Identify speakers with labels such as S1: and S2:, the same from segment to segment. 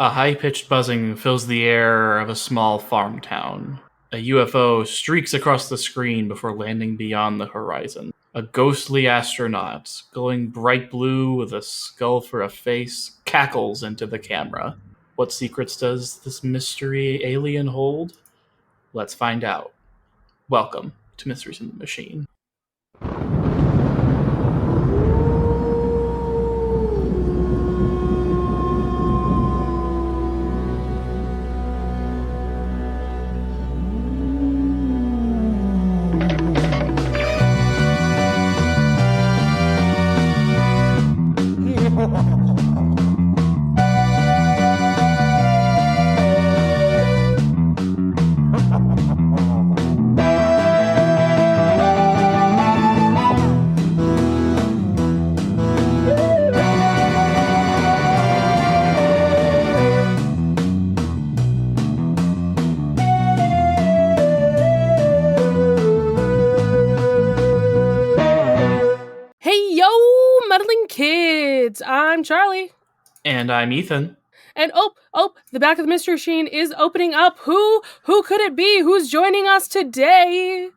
S1: A high-pitched buzzing fills the air of a small farm town. A UFO streaks across the screen before landing beyond the horizon. A ghostly astronaut, glowing bright blue with a skull for a face, cackles into the camera. What secrets does this mystery alien hold? Let's find out. Welcome to Mysteries in the Machine.
S2: I'm Charlie.
S1: And I'm Ethan.
S2: And the back of the mystery machine is opening up. Who could it be? Who's joining us today?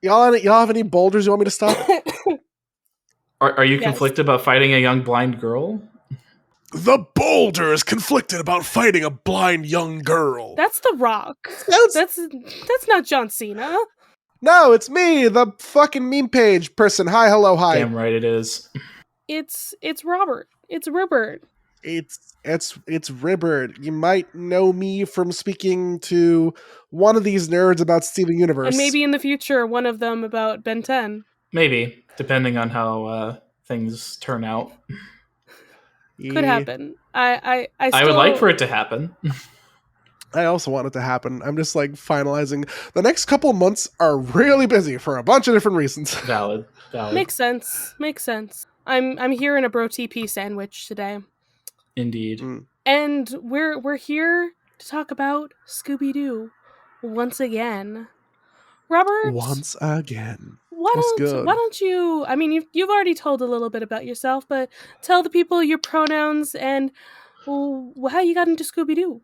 S3: Y'all have any boulders you want me to stop?
S1: Are you conflicted about fighting a young blind girl?
S3: The boulder is conflicted about fighting a blind young girl.
S2: That's The Rock. That's not John Cena.
S3: No, it's me, the fucking meme page person. Hi, hello, hi.
S1: Damn right it is.
S2: It's Robert. It's Ribert.
S3: It's Ribert. You might know me from speaking to one of these nerds about Steven Universe.
S2: And maybe in the future, one of them about Ben 10.
S1: Maybe, depending on how things turn out.
S2: Could happen. I
S1: would like for it to happen.
S3: I also want it to happen. I'm just like finalizing. The next couple months are really busy for a bunch of different reasons.
S1: Valid.
S2: Makes sense. I'm here in a bro TP sandwich today.
S1: Indeed.
S2: And we're here to talk about Scooby-Doo once again. Robert.
S3: Once again.
S2: Why don't you? I mean, you've already told a little bit about yourself, but tell the people your pronouns and how you got into Scooby-Doo.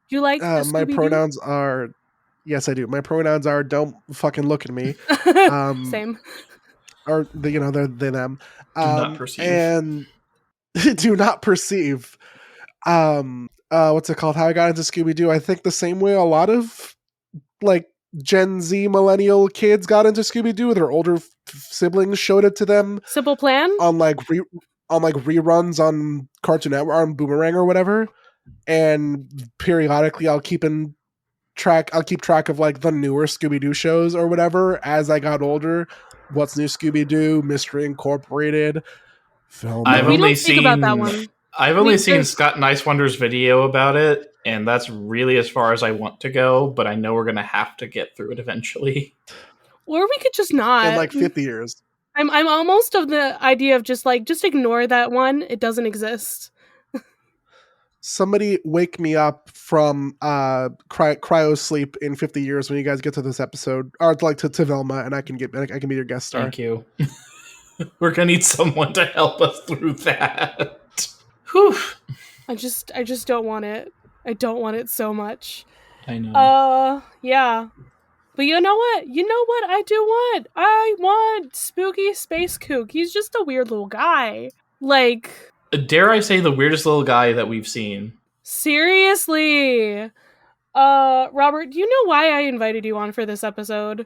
S2: Do you like
S3: my pronouns are? Yes, I do. My pronouns are don't fucking look at me.
S2: Same.
S3: Or they're they them.
S1: Do not perceive.
S3: And do not perceive. What's it called? How I got into Scooby-Doo? I think the same way a lot of like Gen Z millennial kids got into Scooby-Doo. Their older siblings showed it to them.
S2: Simple Plan?
S3: On reruns on Cartoon Network, on Boomerang or whatever. And periodically I'll keep track of like the newer Scooby-Doo shows or whatever as I got older. What's New Scooby-Doo, Mystery Incorporated, film.
S1: I've only seen
S2: about that one.
S1: I've only seen Scott Nicewonder's video about it, and that's really as far as I want to go, but I know we're going to have to get through it eventually.
S2: Or we could just not.
S3: In like 50 years. I'm
S2: almost of the idea of just ignore that one. It doesn't exist.
S3: Somebody wake me up from cryo sleep in 50 years when you guys get to this episode, or like to Velma, and I can be your guest star.
S1: Thank you. We're going to need someone to help us through that. Whew.
S2: I just don't want it. I don't want it so much.
S1: I know.
S2: Yeah. But you know what? I do want? I want spooky Space Kook. He's just a weird little guy. Like,
S1: dare I say the weirdest little guy that we've seen?
S2: Seriously. Robert, do you know why I invited you on for this episode?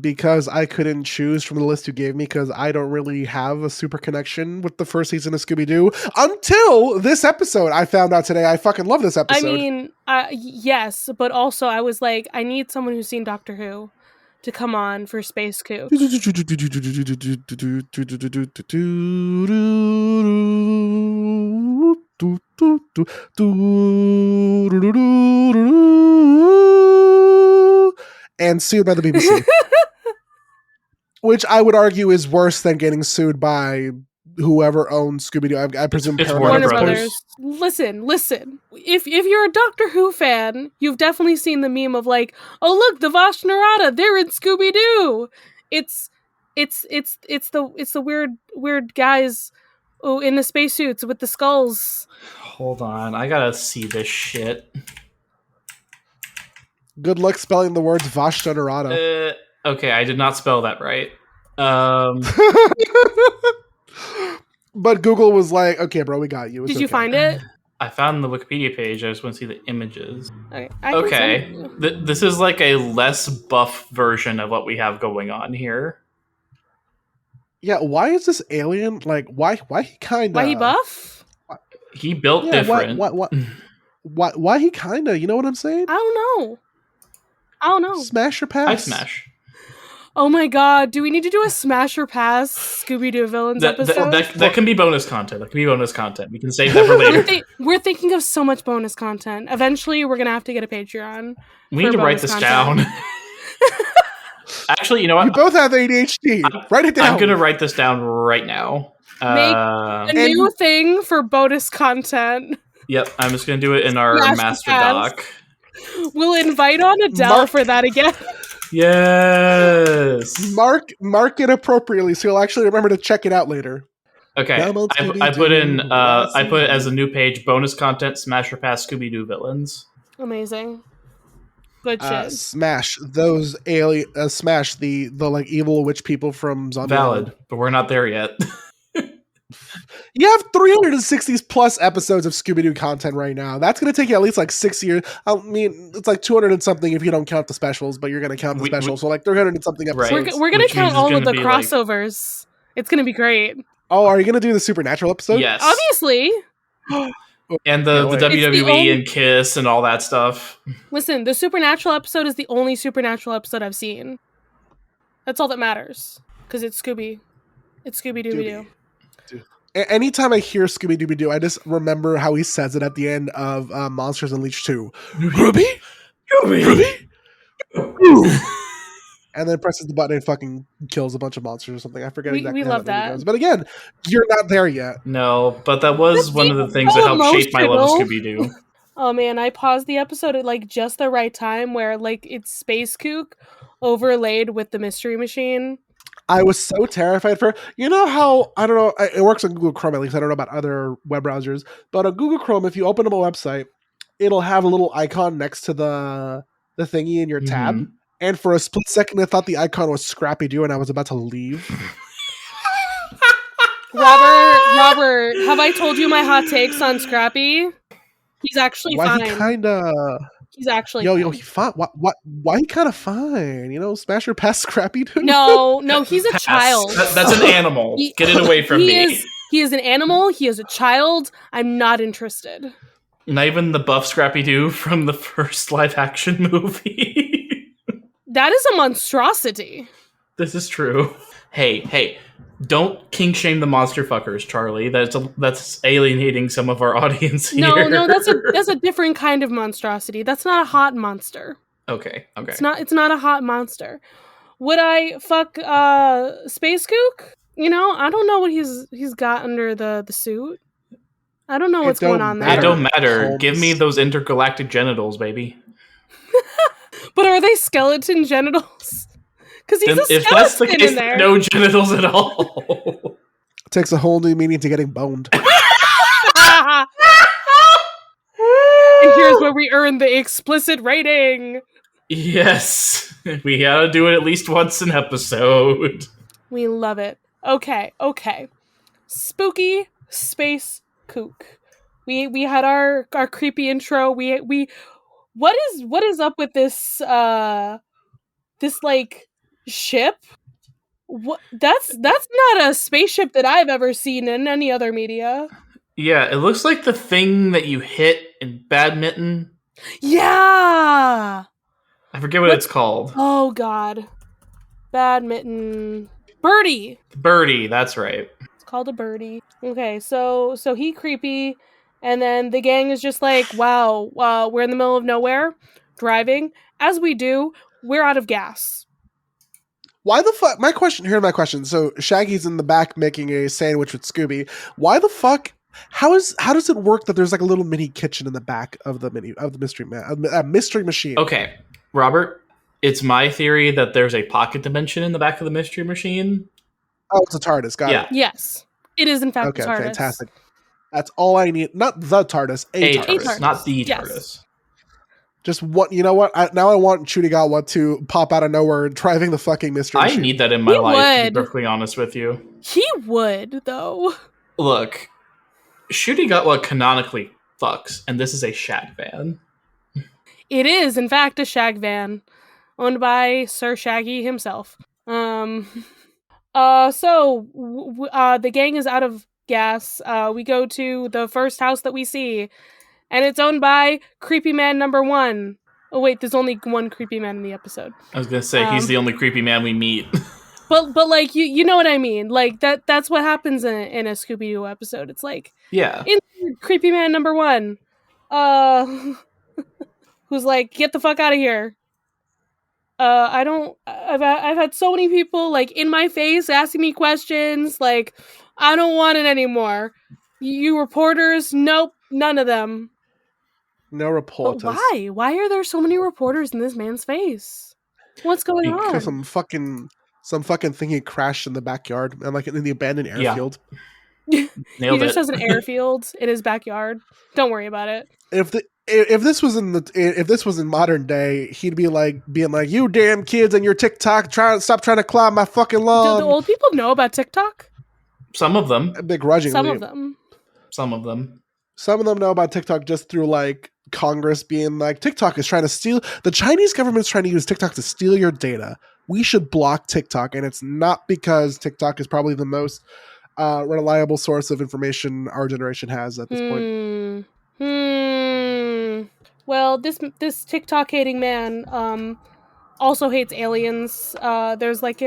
S3: Because I couldn't choose from the list you gave me because I don't really have a super connection with the first season of Scooby-Doo until this episode. I found out today I fucking love this episode.
S2: I mean, yes, but also I was like, I need someone who's seen Doctor Who to come on for Space Kook.
S3: And sued by the BBC. Which I would argue is worse than getting sued by whoever owns Scooby-Doo. I presume
S1: it's
S2: Warner Brothers. Listen. If you're a Doctor Who fan, you've definitely seen the meme of like, oh look, the Vosh Narada, they're in Scooby-Doo. It's the weird guys in the spacesuits with the skulls.
S1: Hold on, I gotta see this shit.
S3: Good luck spelling the words Vashta.
S1: Okay, I did not spell that right.
S3: But Google was like, okay, bro, we got you. It's
S2: Did you
S3: okay.
S2: find it?
S1: I found the Wikipedia page. I just want to see the images.
S2: Okay.
S1: This is like a less buff version of what we have going on here.
S3: Yeah, why is this alien like? Why he kind of?
S2: Why he buff?
S1: He built different.
S3: Why he kind of? You know what I'm saying?
S2: I don't know.
S3: Smash or pass?
S1: I smash.
S2: Oh my god, do we need to do a smash or pass Scooby-Doo villains episode?
S1: That can be bonus content. We can save that for later.
S2: We're thinking of so much bonus content. Eventually, we're going to have to get a Patreon.
S1: We need to write this down. Actually, you know what?
S3: We both have ADHD. Write it down.
S1: I'm going to write this down right now.
S2: Make a new thing for bonus content.
S1: Yep, I'm just going to do it in our master doc.
S2: We'll invite on Adele for that again.
S1: Yes.
S3: Mark it appropriately so you'll actually remember to check it out later.
S1: Okay. I put it as a new page, bonus content, smash or pass Scooby-Doo villains.
S2: Amazing. Good shit.
S3: Smash those smash the like evil witch people from Zombie
S1: Valid,
S3: Land.
S1: but we're not there yet.
S3: You have 360 plus episodes of Scooby-Doo content right now. That's going to take you at least like 6 years. I mean, it's like 200 and something if you don't count the specials, but you're going to count the specials. So like 300 and something episodes.
S1: Right.
S2: We're going to count all of the crossovers. It's going to be great.
S3: Oh, are you going to do the Supernatural episode?
S1: Yes.
S2: Obviously.
S1: And the WWE and Kiss and all that stuff.
S2: Listen, the Supernatural episode is the only Supernatural episode I've seen. That's all that matters. Because it's Scooby. It's Scooby-Dooby-Doo.
S3: Anytime I hear Scooby-Dooby-Doo, I just remember how he says it at the end of Monsters Unleashed 2. Ruby? And then presses the button and fucking kills a bunch of monsters or something. I forget exactly
S2: we
S3: how
S2: love that.
S3: goes. But again, you're not there yet.
S1: No, but that was one of the things that helped shape my love of Scooby-Doo.
S2: Oh man, I paused the episode at like just the right time where like it's Space Kook overlaid with the Mystery Machine.
S3: I was so terrified for, you know how, I don't know, it works on Google Chrome at least, I don't know about other web browsers, but on Google Chrome, if you open up a website, it'll have a little icon next to the thingy in your tab, and for a split second I thought the icon was Scrappy-Doo and I was about to leave. Robert,
S2: have I told you my hot takes on Scrappy? He's actually fine. He's actually
S3: fine. He fine. Why he kind of fine? You know, smash or pass Scrappy-Doo?
S2: No, he's a child.
S1: That's an animal. Get it away from me.
S2: He is an animal. He is a child. I'm not interested.
S1: Not even the buff Scrappy-Doo from the first live-action movie.
S2: That is a monstrosity.
S1: This is true. Hey. Don't kink shame the monster fuckers, Charlie. That's alienating some of our audience here.
S2: No, that's a different kind of monstrosity. That's not a hot monster.
S1: Okay.
S2: It's not a hot monster. Would I fuck Space Kook? You know, I don't know what he's got under the suit. I don't know what's going on there.
S1: It don't matter. Holmes. Give me those intergalactic genitals, baby.
S2: But are they skeleton genitals? Because he's a skeleton
S1: if that's the case,
S2: in there.
S1: No genitals at all.
S3: It takes a whole new meaning to getting boned.
S2: And here's where we earn the explicit rating.
S1: Yes. We gotta do it at least once an episode.
S2: We love it. Okay. Spooky Space Kook. We had our creepy intro. What is up with this this like ship? What that's not a spaceship that I've ever seen in any other media.
S1: Yeah, it looks like the thing that you hit in badminton.
S2: Yeah.
S1: I forget what it's called.
S2: Oh god. Badminton. Birdie.
S1: Birdie, that's right.
S2: It's called a birdie. Okay, so he creepy, and then the gang is just like, wow, we're in the middle of nowhere, driving. As we do, we're out of gas.
S3: Why the fuck? My question. So Shaggy's in the back making a sandwich with Scooby. Why the fuck? How does it work that there's like a little mini kitchen in the back of the mystery machine?
S1: Okay, Robert, It's my theory that there's a pocket dimension in the back of the Mystery Machine.
S3: Oh, it's a TARDIS. Got
S1: Yeah.
S3: it.
S2: Yes, it is in fact the
S3: Okay,
S2: TARDIS.
S3: fantastic. That's all I need. Not the TARDIS, a
S1: A
S3: TARDIS.
S1: TARDIS, not the
S2: Yes.
S1: TARDIS.
S3: Just what, you know what? Now I want Chudigawa to pop out of nowhere driving the fucking Mystery
S1: I
S3: Machine.
S1: need that in my
S2: He
S1: life, to
S2: would.
S1: be perfectly honest with you.
S2: He would, though.
S1: Look, Chudigawa canonically fucks, and this is a shag van.
S2: It is, in fact, a shag van owned by Sir Shaggy himself. So the gang is out of gas. We go to the first house that we see, and it's owned by Creepy Man number 1. Oh wait, there's only one creepy man in the episode.
S1: I was gonna say he's the only creepy man we meet.
S2: But like you know what I mean? Like that's what happens in a Scooby-Doo episode. It's like,
S1: Yeah.
S2: Creepy Man number 1. Who's like, get the fuck out of here. I've had so many people like in my face asking me questions. Like, I don't want it anymore. You reporters, nope, none of them.
S3: No reporters.
S2: But why? Why are there so many reporters in this man's face? What's going on?
S3: Because some fucking thing he crashed in the backyard and like in the abandoned airfield.
S2: He
S1: Nailed
S2: just
S1: it.
S2: has an airfield in his backyard. Don't worry about it.
S3: If this was in modern day, he'd be like being like, "You damn kids and your TikTok, stop trying to climb my fucking lawn."
S2: Do the old people know about TikTok?
S1: Some of them.
S3: Begrudgingly.
S2: Some of them.
S1: Some of them.
S3: Some of them know about TikTok just through like Congress being like, TikTok is trying to steal. The Chinese government's trying to use TikTok to steal your data. We should block TikTok, and it's not because TikTok is probably the most reliable source of information our generation has at this point.
S2: Well, this TikTok hating man also hates aliens. There's like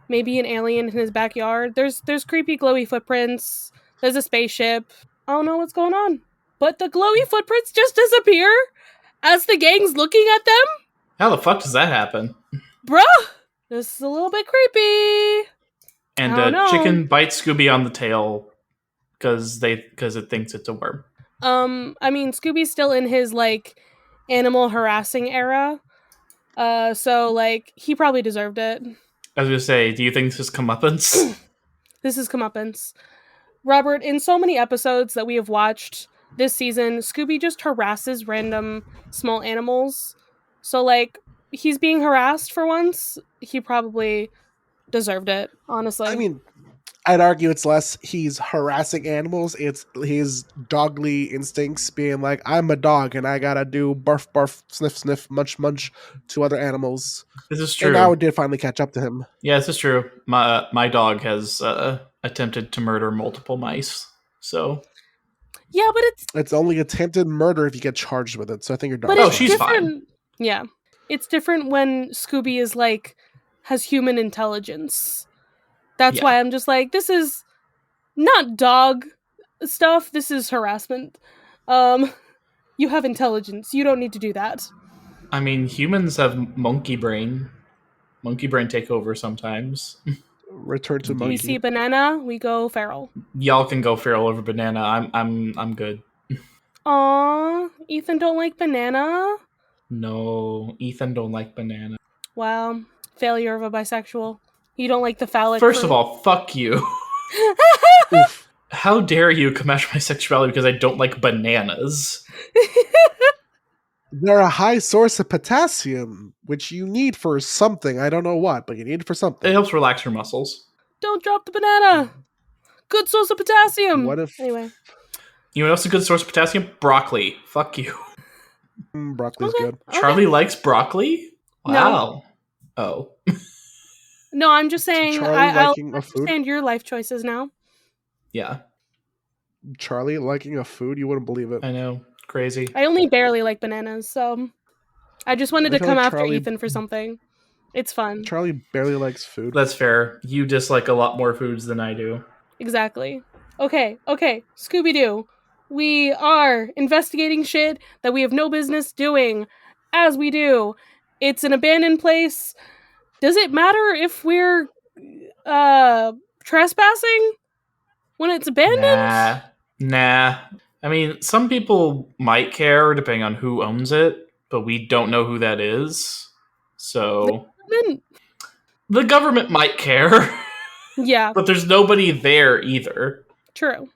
S2: maybe an alien in his backyard. There's creepy glowy footprints. There's a spaceship. I don't know what's going on, but the glowy footprints just disappear as the gang's looking at them.
S1: How the fuck does that happen?
S2: Bruh, this is a little bit creepy.
S1: And
S2: I don't know.
S1: chicken bites Scooby on the tail because it thinks it's a worm.
S2: I mean, Scooby's still in his like animal harassing era. So like he probably deserved it.
S1: I was gonna say, do you think this is comeuppance?
S2: This is comeuppance. Robert, in so many episodes that we have watched this season, Scooby just harasses random small animals. So like he's being harassed for once. He probably deserved it, honestly.
S3: I mean, I'd argue it's less he's harassing animals. It's his dogly instincts being like, I'm a dog and I gotta do barf, barf, sniff, sniff, munch, munch to other animals.
S1: This is true.
S3: And now it did finally catch up to him.
S1: Yeah, this is true. My dog has attempted to murder multiple mice. So
S2: yeah, but
S3: it's only attempted murder if you get charged with it. So I think your dog.
S2: But it's
S1: she's
S2: different.
S1: fine.
S2: Yeah, it's different when Scooby is like has human intelligence. That's why I'm just like, this is not dog stuff. This is harassment. You have intelligence. You don't need to do that.
S1: I mean, humans have monkey brain. Monkey brain take over sometimes.
S3: Return to
S2: We
S3: monkey.
S2: see banana, we go feral.
S1: Y'all can go feral over banana. I'm good.
S2: Aw, Ethan don't like banana?
S1: No, Ethan don't like banana.
S2: Wow, failure of a bisexual. You don't like the phallic
S1: First of
S2: fruit.
S1: all, fuck you.
S3: Oof.
S1: How dare you commash my sexuality because I don't like bananas?
S3: They're a high source of potassium, which you need for something. I don't know what, but you need it for something.
S1: It helps relax your muscles.
S2: Don't drop the banana. Good source of potassium.
S3: What if
S2: Anyway.
S1: You know what else is a good source of potassium? Broccoli. Fuck you.
S3: broccoli's
S2: Okay.
S3: good?
S1: Charlie likes broccoli? Wow. Oh.
S2: No, I'm just saying
S3: Charlie
S2: I'll
S3: liking a food?
S2: understand your life choices now.
S1: Yeah,
S3: Charlie liking a food? You wouldn't believe it.
S1: I know. Crazy.
S2: I only barely like bananas, so I just wanted
S3: I
S2: to
S3: feel
S2: come
S3: like
S2: after
S3: Charlie-
S2: Ethan for something. It's fun.
S3: Charlie barely likes food.
S1: That's fair. You dislike a lot more foods than I do.
S2: Exactly. Okay, Scooby-Doo. We are investigating shit that we have no business doing, as we do. It's an abandoned place. Does it matter if we're trespassing when it's abandoned?
S1: Nah. I mean, some people might care depending on who owns it, but we don't know who that is. So
S2: Then-
S1: the government might care,
S2: yeah,
S1: but there's nobody there either.
S2: true.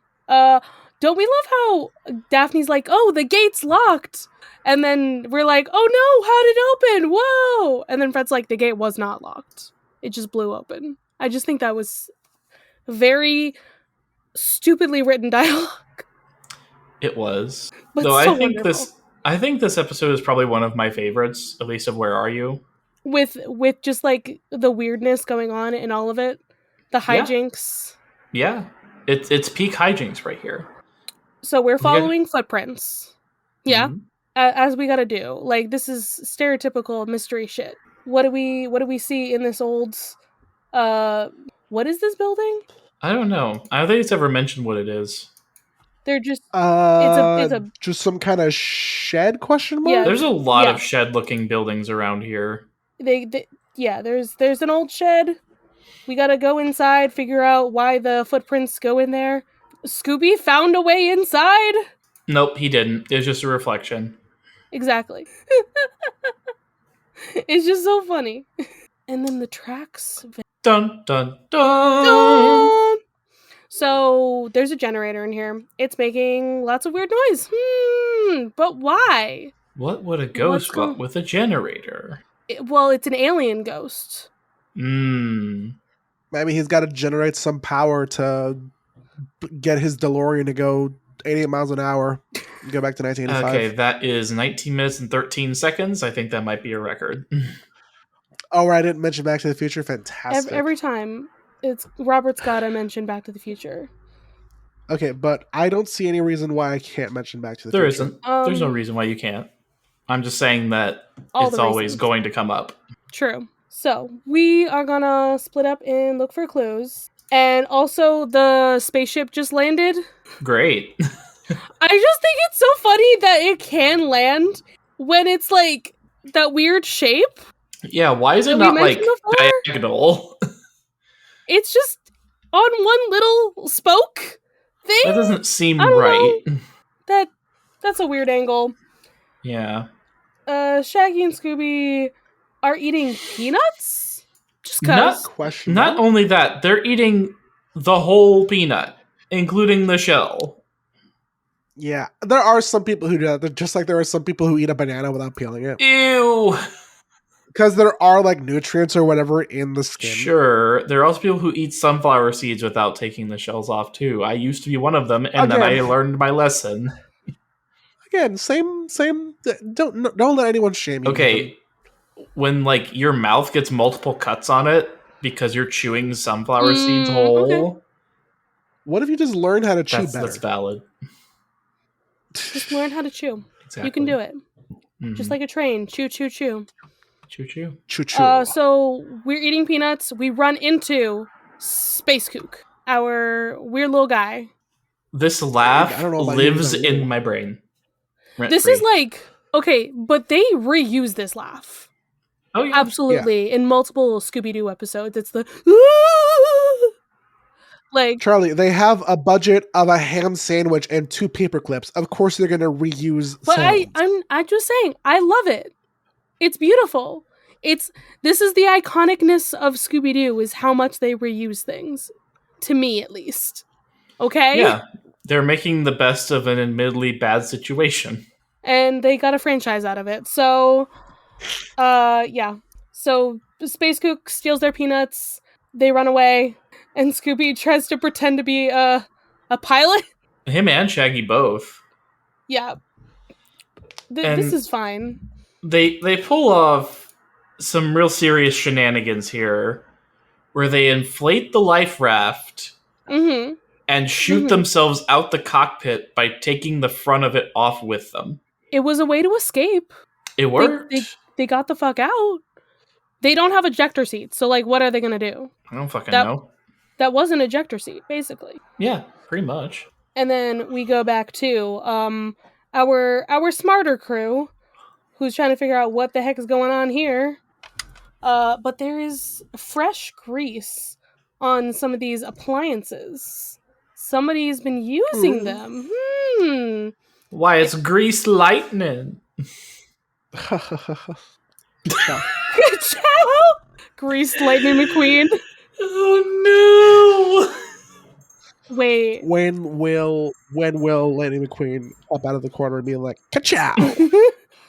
S2: Don't we love how Daphne's like, oh, the gate's locked. And then we're like, oh no, how'd it open? Whoa. And then Fred's like, the gate was not locked. It just blew open. I just think that was very stupidly written dialogue.
S1: It was.
S2: But
S1: Though
S2: so
S1: I think this episode is probably one of my favorites, at least of Where Are You?
S2: With just like the weirdness going on in all of it. The hijinks.
S1: Yeah. It's peak hijinks right here.
S2: So we're following footprints. Yeah.
S1: Mhm.
S2: As we gotta do. Like, this is stereotypical mystery shit. What do we see in this old what is this building?
S1: I don't know. I don't think it's ever mentioned what it is.
S2: They're just
S3: It's
S2: a
S3: just some kind of shed question mark.
S2: Yeah.
S1: There's a lot
S2: Yeah.
S1: of shed-looking buildings around here.
S2: there's an old shed. We gotta go inside, figure out why the footprints go in there. Scooby found a way inside.
S1: Nope, he didn't. It was just a reflection.
S2: Exactly. It's just so funny. And then the tracks.
S1: Dun, dun, dun!
S2: Dun! So there's a generator in here. It's making lots of weird noise. But why?
S1: What would a ghost
S2: What's
S1: want with a generator?
S2: Well, it's an alien ghost.
S3: Maybe he's got to generate some power to get his DeLorean to go 88 miles an hour. Go back to 1985.
S1: Okay, that is 19 minutes and 13 seconds. I think that might be a record.
S3: Oh, right, I didn't mention Back to the Future. Fantastic.
S2: Every time, it's Robert's gotta mention Back to the Future.
S3: Okay, but I don't see any reason why I can't mention Back to the
S1: There
S3: Future.
S1: isn't. There's no reason why you can't. I'm just saying that
S2: All
S1: it's
S2: the
S1: always
S2: reasons.
S1: going to come up.
S2: True. So we are gonna split up and look for clues. And also, the spaceship just landed.
S1: Great.
S2: I just think it's so funny that it can land when it's like that weird shape.
S1: Yeah, why is it
S2: That we
S1: not like
S2: mentioned before?
S1: diagonal?
S2: It's just on one little spoke thing.
S1: That doesn't seem
S2: I don't
S1: right.
S2: That's a weird angle.
S1: Yeah.
S2: Shaggy and Scooby are eating peanuts? Just cause.
S3: Question
S1: Not
S3: mark?
S1: only that, they're eating the whole peanut, including the shell.
S3: Yeah, there are some people who do that. Just like there are some people who eat a banana without peeling it.
S1: Ew.
S3: Because there are like nutrients or whatever in the skin.
S1: Sure. There are also people who eat sunflower seeds without taking the shells off too. I used to be one of them, and then I
S3: Again.
S1: learned my lesson.
S3: Again, same. Don't let anyone shame you.
S1: Okay, when like your mouth gets multiple cuts on it because you're chewing sunflower seeds whole,
S2: okay.
S3: What if you just learn how to chew better?
S1: that's valid.
S2: Just learn how to chew.
S1: Exactly.
S2: You can do it.
S1: Mhm.
S2: Just like a train. Chew, chew, chew.
S1: Choo choo.
S3: Choo choo.
S2: So we're eating peanuts. We run into Space Kook, our weird little guy.
S1: This laugh
S3: I don't know about you,
S1: lives
S3: but-
S1: in my brain.
S2: This is like, okay, but they reuse this laugh.
S1: oh yeah,
S2: Absolutely. In multiple Scooby-Doo episodes. It's the like,
S3: Charlie, they have a budget of a ham sandwich and 2 paper clips. Of course, they're going to reuse.
S2: but
S3: sounds.
S2: I'm just saying, I love it. It's beautiful. This is the iconicness of Scooby-Doo, is how much they reuse things. To me, at least. Okay?
S1: yeah. They're making the best of an admittedly bad situation.
S2: And they got a franchise out of it. So, yeah. So Space Kook steals their peanuts. They run away, and Scooby tries to pretend to be a pilot.
S1: Him and Shaggy both.
S2: Yeah,
S1: And-
S2: this is fine.
S1: They pull off some real serious shenanigans here, where they inflate the life raft
S2: Mm-hmm.
S1: and shoot
S2: Mhm.
S1: themselves out the cockpit by taking the front of it off with them.
S2: It was a way to escape.
S1: It worked.
S2: They got the fuck out. They don't have ejector seats, so like, what are they gonna do?
S1: I don't fucking
S2: that-
S1: know.
S2: That was an ejector seat, basically.
S1: Yeah, pretty much.
S2: And then we go back to our smarter crew, who's trying to figure out what the heck is going on here. But there is fresh grease on some of these appliances. Somebody's been using them.
S1: Why, it's grease lightning.
S3: Ciao.
S2: Ciao! Greased Lightning McQueen.
S1: Oh
S2: Wait.
S3: When will Lightning McQueen pop out of the corner and be like, ka-chow?
S1: no!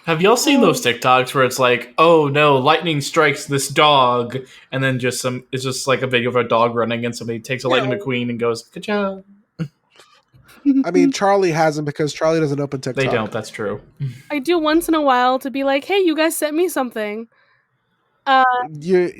S1: Have y'all seen those TikToks where it's like, oh no, lightning strikes this dog, and then it's just like a video of a dog running, and somebody takes a Lightning
S2: No.
S1: McQueen and goes, ka-chow.
S3: I mean, Charlie hasn't because Charlie doesn't open TikTok.
S1: They don't, that's true.
S2: I do once in a while to be like, hey, you guys sent me something.
S3: You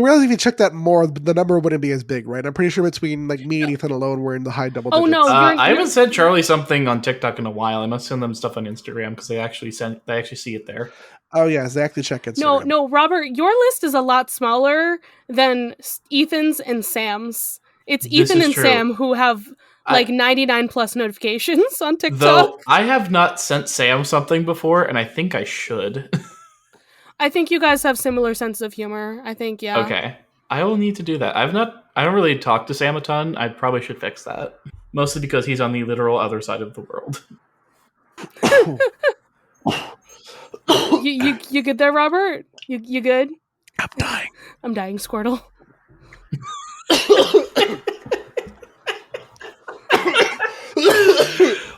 S3: realize if you check that more, the number wouldn't be as big, right? I'm pretty sure between like me and Ethan alone, we're in the high double
S2: Oh,
S3: digits.
S2: no.
S1: I haven't sent Charlie something on TikTok in a while. I must send them stuff on Instagram because they actually see it there.
S3: Oh yes, they actually check Instagram.
S2: No, Robert, your list is a lot smaller than Ethan's and Sam's. It's
S1: This
S2: Ethan
S1: is
S2: and
S1: true.
S2: Sam who have like 99 plus notifications on TikTok.
S1: Though I have not sent Sam something before, and I think I should.
S2: I think you guys have similar sense of humor. I think, yeah.
S1: Okay. I will need to do that. I don't really talk to Sam a ton. I probably should fix that. Mostly because he's on the literal other side of the world.
S2: You good there, Robert? You good?
S3: I'm dying.
S2: I'm dying, Squirtle.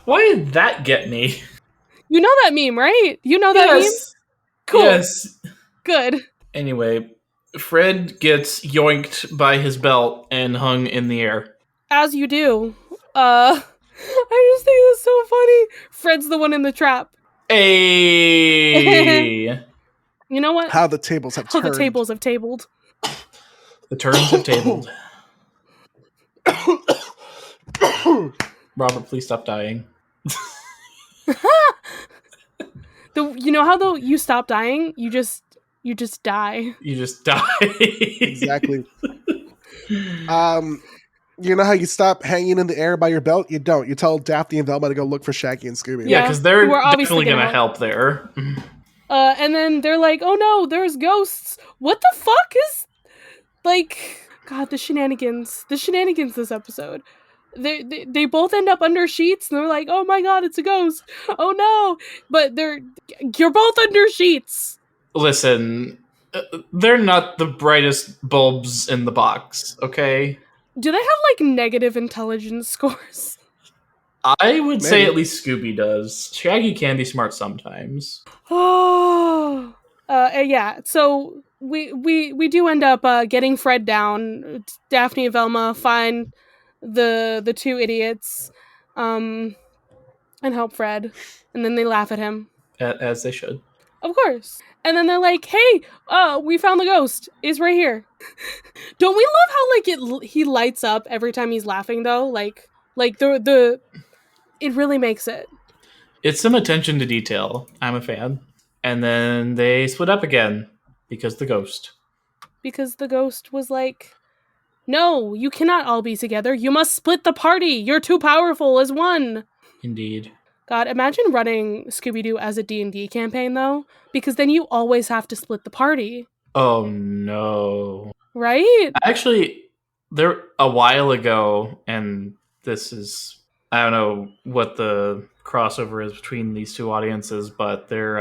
S1: Why did that get me?
S2: You know that meme, right? You know that meme? Cool.
S1: Yes.
S2: Good.
S1: Anyway, Fred gets yoinked by his belt and hung in the air.
S2: As you do. I just think that's so funny. Fred's the one in the trap.
S1: Hey!
S2: You know what?
S3: How the tables have
S2: How
S3: turned.
S2: the tables have tabled.
S1: The turns have tabled. Robert, please stop dying.
S2: You know how though you stop dying, you just die.
S1: You just die.
S3: Exactly. You know how you stop hanging in the air by your belt? You don't. You tell Daphne and Velma to go look for Shaggy and Scooby.
S1: Yeah, because they're
S2: we're obviously
S1: definitely going to
S2: gonna
S1: help there.
S2: And then they're like, "Oh no, there's ghosts. What the fuck is like? God, the shenanigans this episode." They both end up under sheets, and they're like, "Oh my god, it's a ghost! Oh no!" But you're both under sheets.
S1: Listen, they're not the brightest bulbs in the box, okay?
S2: Do they have like negative intelligence scores?
S1: I would say
S3: Maybe.
S1: at least Scooby does. Shaggy can be smart sometimes.
S2: Oh, yeah. So we do end up getting Fred down. Daphne and Velma find the two idiots, and help Fred, and then they laugh at him.
S1: As they should.
S2: Of course. And then they're like, "Hey, we found the ghost. It's right here." Don't we love how like he lights up every time he's laughing though? Like the it really makes it.
S1: It's some attention to detail. I'm a fan. And then they split up again because the ghost.
S2: Because the ghost was like, "No, you cannot all be together. You must split the party. You're too powerful as one."
S1: Indeed.
S2: God, imagine running Scooby-Doo as a D&D campaign though, because then you always have to split the party.
S1: Oh no.
S2: Right?
S1: Actually, there a while ago, and this is, I don't know what the crossover is between these two audiences, but there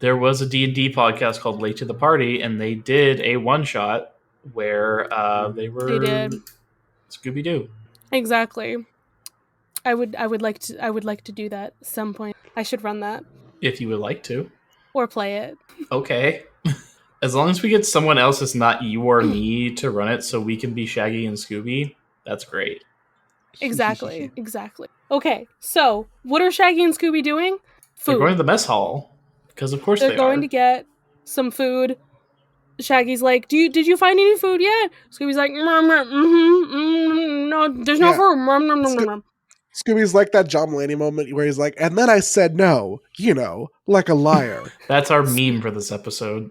S1: was a D&D podcast called Late to the Party, and they did a one-shot where they
S2: did.
S1: Scooby-Doo.
S2: Exactly. I would like to do that at some point. I should run that.
S1: If you would like to.
S2: Or play it.
S1: Okay. As long as we get someone else that's not you or me to run it so we can be Shaggy and Scooby, that's great.
S2: Exactly. Okay, so what are Shaggy and Scooby doing? Food.
S1: They're going to the mess hall. Because of course
S2: They're
S1: they
S2: going
S1: are.
S2: to get some food. Shaggy's like, did you find any food yet? Scooby's like, no, there's no food.
S3: Scooby's like that John Mulaney moment where he's like, and then I said no, like a liar.
S1: That's our meme for this episode.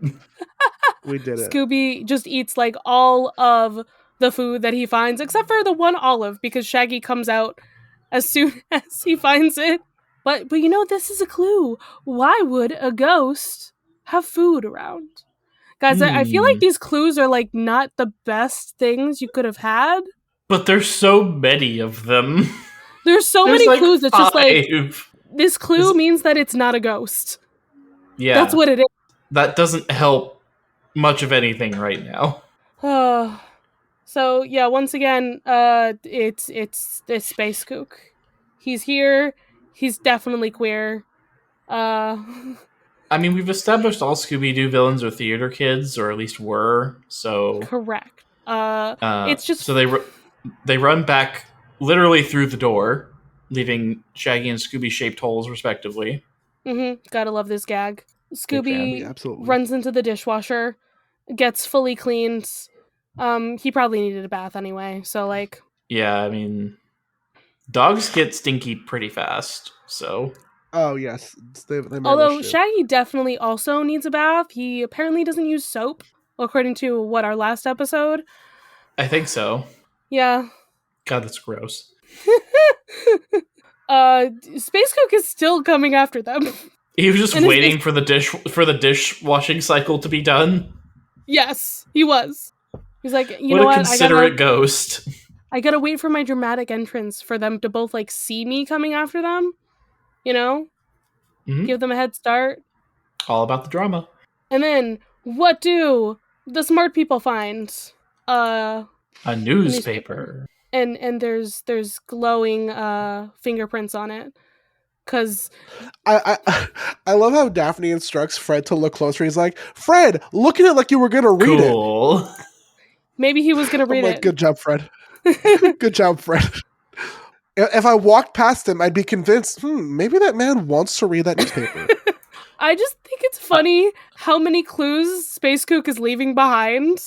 S3: We did it.
S2: Scooby just eats like all of the food that he finds, except for the one olive, because Shaggy comes out as soon as he finds it. But this is a clue. Why would a ghost have food around? Guys, I feel like these clues are like not the best things you could have had.
S1: But there's so many of them.
S2: There's so
S1: There's
S2: many
S1: like
S2: clues. It's just like,
S1: 5.
S2: this clue means that it's not a ghost.
S1: Yeah.
S2: That's what it is.
S1: that doesn't help much of anything right now.
S2: So yeah, once again, it's Space Kook. He's here. He's definitely queer.
S1: I mean, we've established all Scooby-Doo villains are theater kids, or at least were. So,
S2: correct. It's just
S1: so they run back literally through the door, leaving Shaggy and Scooby-shaped holes, respectively.
S2: Gotta love this gag.
S1: fan.
S2: Scooby
S3: Absolutely.
S2: runs into the dishwasher, gets fully cleaned. He probably needed a bath anyway, so like.
S1: Yeah, I mean, dogs get stinky pretty fast, so.
S3: Oh yes, they very
S2: Although
S3: much do.
S2: Shaggy definitely also needs a bath. He apparently doesn't use soap, according to what our last episode.
S1: I think so.
S2: Yeah.
S1: God, that's gross.
S2: Space Kook is still coming after them.
S1: He was just waiting for the dishwashing cycle to be done.
S2: Yes, he was. He's like, you
S1: what
S2: know
S1: a
S2: what?
S1: considerate ghost.
S2: I gotta wait for my dramatic entrance for them to both like see me coming after them. You know, give them a head start.
S1: All about the drama.
S2: And then, what do the smart people find?
S1: A newspaper.
S2: And there's glowing fingerprints on it. Cause
S3: I love how Daphne instructs Fred to look closer. He's like, Fred, look at it like you were gonna read
S1: it.
S2: Maybe he was gonna read it.
S3: Good job, Fred. Good job, Fred. If I walked past him, I'd be convinced, maybe that man wants to read that newspaper.
S2: I just think it's funny how many clues Space Kook is leaving behind.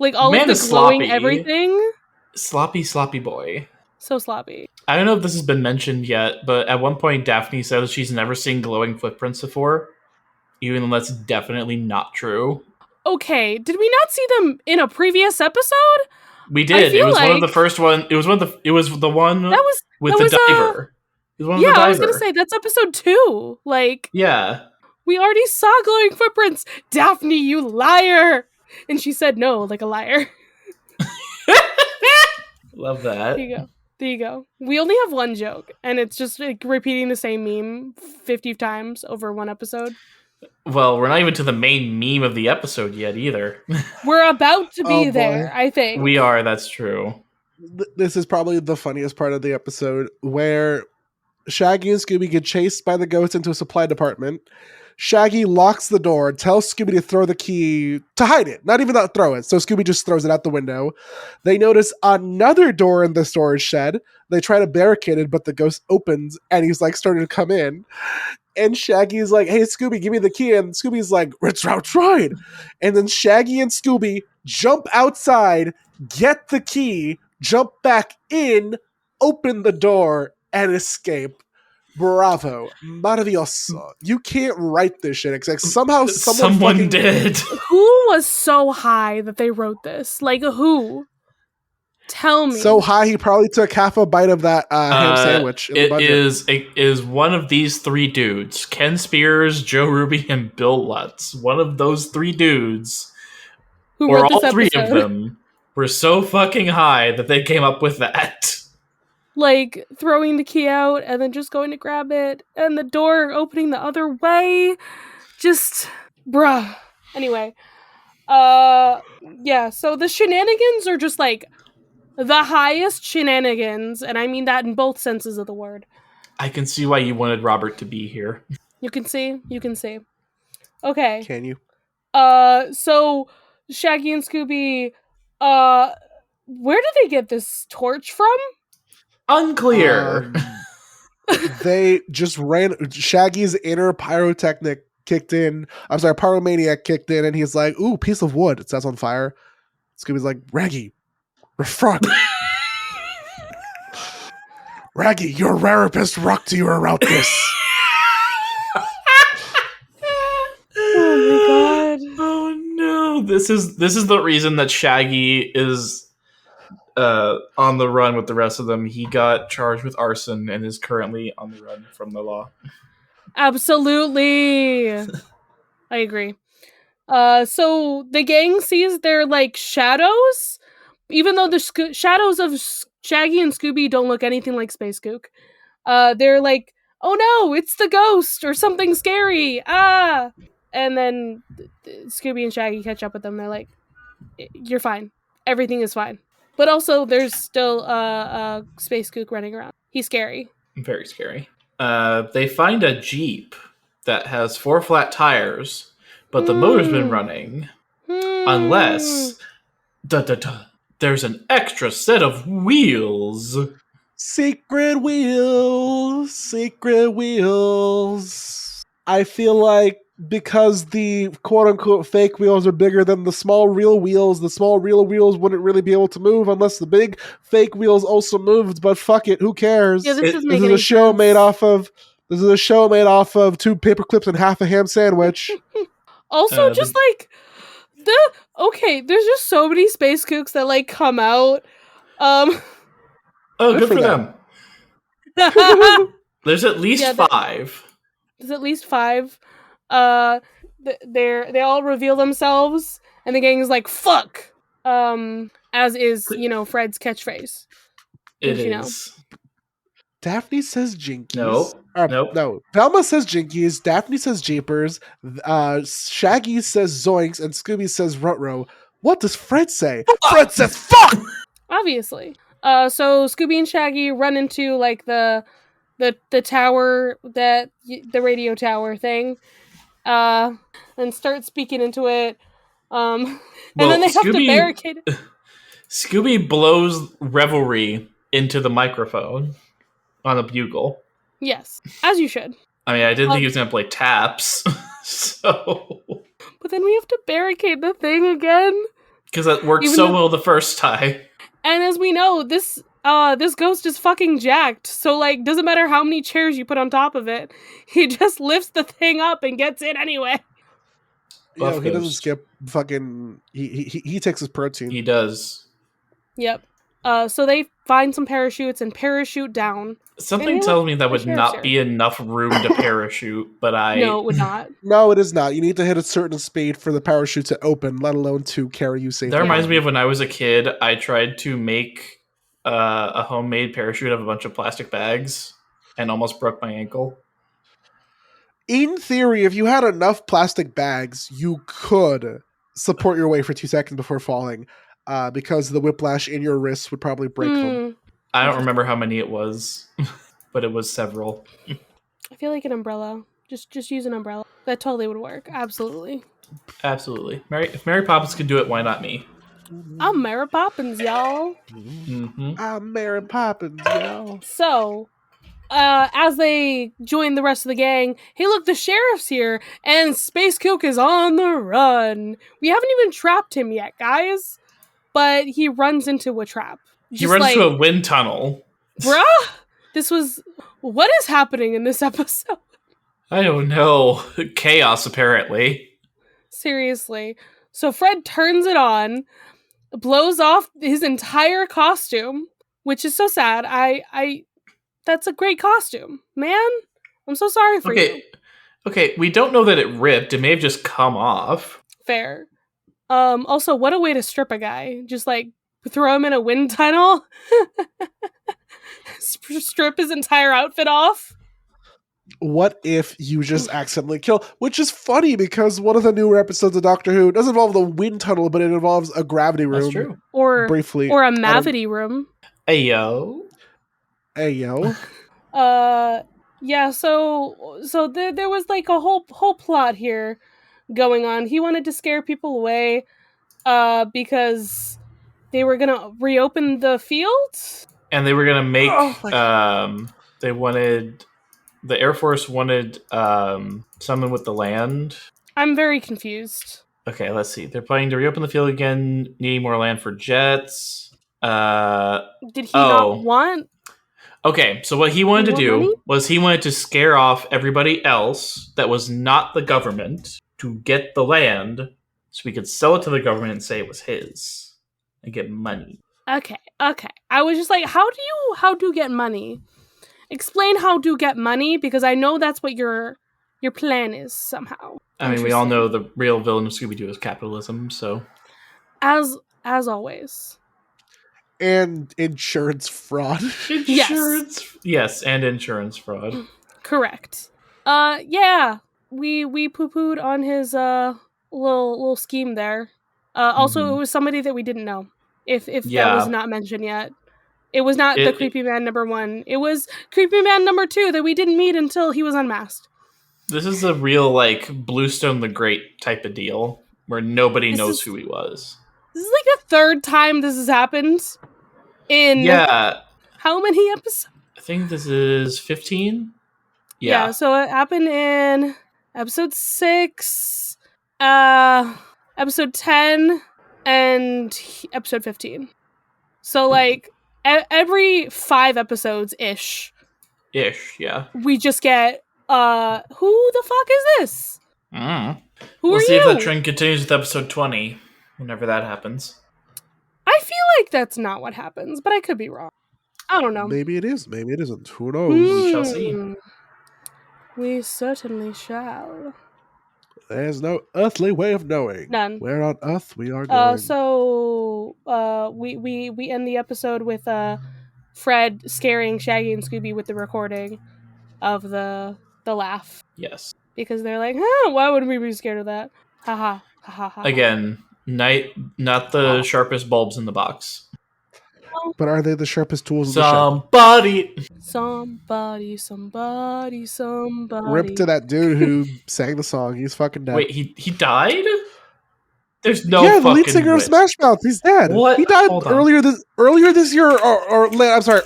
S2: Like all of the glowing sloppy. Everything.
S1: Sloppy boy.
S2: So sloppy.
S1: I don't know if this has been mentioned yet, but at one point Daphne says she's never seen glowing footprints before, even though that's definitely not true.
S2: Okay, did we not see them in a previous episode?
S1: We did. It was one of the first one. It was one of the. It was the one with the diver. It was one of the diver.
S2: I was gonna say that's episode 2. Like,
S1: yeah,
S2: we already saw glowing footprints. Daphne, you liar! And she said no, like a liar.
S1: Love that.
S2: There you go. We only have one joke, and it's just like repeating the same meme 50 times over one episode.
S1: Well, we're not even to the main meme of the episode yet either.
S2: We're about to be there, I think.
S1: We are, that's true.
S3: This is probably the funniest part of the episode, where Shaggy and Scooby get chased by the ghosts into a supply department. Shaggy locks the door, tells Scooby to throw the key, to hide it, not even not throw it. So Scooby just throws it out the window. They notice another door in the storage shed. They try to barricade it, but the ghost opens, and he's like starting to come in. And Shaggy's like, hey, Scooby, give me the key. And Scooby's like, it's outside. And then Shaggy and Scooby jump outside, get the key, jump back in, open the door, and escape. Bravo. Maravilloso. You can't write this shit. Except somehow
S1: someone did.
S2: Who was so high that they wrote this? Like, who? Tell me.
S3: So high, he probably took half a bite of that ham sandwich.
S1: It is one of these 3 dudes: Ken Spears, Joe Ruby, and Bill Lutz. One of those 3 dudes,
S2: who wrote
S1: all
S2: this
S1: 3
S2: episode.
S1: of them, were so fucking high that they came up with that.
S2: Like throwing the key out and then just going to grab it, and the door opening the other way. Just bruh. Anyway, yeah. So the shenanigans are just like the highest shenanigans, and I mean that in both senses of the word.
S1: I can see why you wanted Robert to be here.
S2: You can see. Okay.
S3: Can you?
S2: So Shaggy and Scooby, where did they get this torch from?
S1: Unclear.
S3: They just ran. Shaggy's inner pyrotechnic kicked in. I'm sorry, pyromaniac kicked in, and he's like, "Ooh, piece of wood. It sets on fire." Scooby's like, "Raggy, refrog." Raggy, your rarest rock to your route this.
S2: Oh my god!
S1: Oh no! This is the reason that Shaggy is on the run with the rest of them. He got charged with arson and is currently on the run from the law.
S2: Absolutely. I agree. So the gang sees their like shadows, even though the shadows of Shaggy and Scooby don't look anything like Space Kook. They're like, oh no, it's the ghost or something scary. Ah. And then Scooby and Shaggy catch up with them. They're like, "You're fine. Everything is fine." But also, there's still Space Kook running around. He's scary.
S1: Very scary. They find a Jeep that has 4 flat tires, but the motor's been running. Unless there's an extra set of wheels.
S3: Secret wheels, secret wheels. I feel like because the quote-unquote fake wheels are bigger than the small real wheels wouldn't really be able to move unless the big fake wheels also moved, but fuck it, who cares?
S2: Yeah, this is
S3: This
S2: making
S3: is a show made off of 2 paper clips and half a ham sandwich.
S2: Also, just like there's just so many Space Kooks that like come out.
S1: Oh, good for them. There's at least 5.
S2: There's at least 5. They all reveal themselves, and the gang is like "fuck," as is Fred's catchphrase.
S1: It is.
S3: Daphne says Jinkies.
S1: Nope.
S3: No. Velma says Jinkies. Daphne says Jeepers. Shaggy says Zoinks, and Scooby says Rutro. What does Fred say? Fred says fuck.
S2: Obviously. So Scooby and Shaggy run into like the tower, the radio tower thing, and start speaking into it. And then they have to barricade it.
S1: Scooby blows Revelry into the microphone on a bugle.
S2: Yes, as you should.
S1: I mean, I didn't think he was going to play taps, so...
S2: But then we have to barricade the thing again.
S1: Because that worked well the first time.
S2: And as we know, this ghost is fucking jacked. So, like, doesn't matter how many chairs you put on top of it. He just lifts the thing up and gets in anyway.
S3: Yeah, he doesn't skip fucking... He takes his protein.
S1: He does.
S2: Yep. So they find some parachutes and parachute down.
S1: Something tells me that would not be enough room to parachute, but
S2: No, it would not.
S3: No, it is not. You need to hit a certain speed for the parachute to open, let alone to carry you safely.
S1: That reminds me of when I was a kid, I tried to make a homemade parachute out of a bunch of plastic bags and almost broke my ankle.
S3: In theory, if you had enough plastic bags, you could support your way for 2 seconds before falling, because the whiplash in your wrists would probably break them.
S1: I don't remember how many it was, but it was several.
S2: I feel like an umbrella. Just use an umbrella. That totally would work. Absolutely.
S1: Absolutely. If Mary Poppins could do it, why not me?
S2: I'm Mary Poppins, y'all.
S1: Mm-hmm.
S3: I'm Mary Poppins, y'all.
S2: So, as they join the rest of the gang, hey look, the sheriff's here, and Space Kook is on the run. We haven't even trapped him yet, guys. But he runs into a trap.
S1: He runs into a wind tunnel.
S2: Bruh! What is happening in this episode?
S1: I don't know. Chaos, apparently.
S2: Seriously. So Fred turns it on, blows off his entire costume, which is so sad. That's a great costume. Man, I'm so sorry for you.
S1: Okay, we don't know that it ripped. It may have just come off.
S2: Fair. Also, what a way to strip a guy. Just, like, throw him in a wind tunnel. Strip his entire outfit off.
S3: What if you just accidentally kill? Which is funny because one of the newer episodes of Doctor Who doesn't involve the wind tunnel, but it involves a gravity room.
S1: That's true.
S3: Briefly.
S2: Or a mavity room.
S1: Ayo.
S2: Yeah, so there was like a whole plot here going on. He wanted to scare people away because they were gonna reopen the field,
S1: and they were gonna make the Air Force wanted something with the land.
S2: I'm very confused.
S1: Okay, let's see. They're planning to reopen the field again, needing more land for jets.
S2: Did he not want?
S1: Okay, so what he wanted to do was he wanted to scare off everybody else that was not the government to get the land so we could sell it to the government and say it was his and get money.
S2: Okay. I was just like, how do you get money? Explain how to get money, because I know that's what your plan is somehow.
S1: I mean, we all know the real villain of Scooby-Doo is capitalism, so...
S2: As always.
S3: And insurance fraud.
S1: Yes, and insurance fraud.
S2: Correct. Yeah. we poo-pooed on his little scheme there. Also, it was somebody that we didn't know. If that was
S1: Yeah.
S2: not mentioned yet, it was not the creepy man number 1. It was creepy man number 2 that we didn't meet until he was unmasked.
S1: This is a real like Bluestone the Great type of deal where nobody knows who he was.
S2: This is like the 3rd time this has happened in how many episodes?
S1: I think this is 15.
S2: Yeah, so it happened in episode 6, episode 10, and episode 15. So like every 5 episodes ish,
S1: yeah.
S2: we just get who the fuck is this? Who
S1: we'll
S2: are
S1: see
S2: you?
S1: if that trend continues with episode 20, whenever that happens.
S2: I feel like that's not what happens, but I could be wrong. I don't know.
S3: Maybe it is. Maybe it isn't. Who knows?
S1: We shall see.
S2: We certainly shall.
S3: There's no earthly way of knowing.
S2: None.
S3: Where on earth we are going.
S2: So we end the episode with Fred scaring Shaggy and Scooby with the recording of the laugh.
S1: Yes.
S2: Because they're like, why would we be scared of that? Ha ha ha ha ha.
S1: Again, not the sharpest bulbs in the box.
S3: But are they the sharpest tools
S1: Somebody.
S2: Somebody.
S3: Rip to that dude who sang the song. He's fucking dead.
S1: Wait, he died? There's no
S3: yeah,
S1: fucking
S3: the lead singer of Smash Mouth. He's dead.
S1: What?
S3: He died earlier this year, or I'm sorry,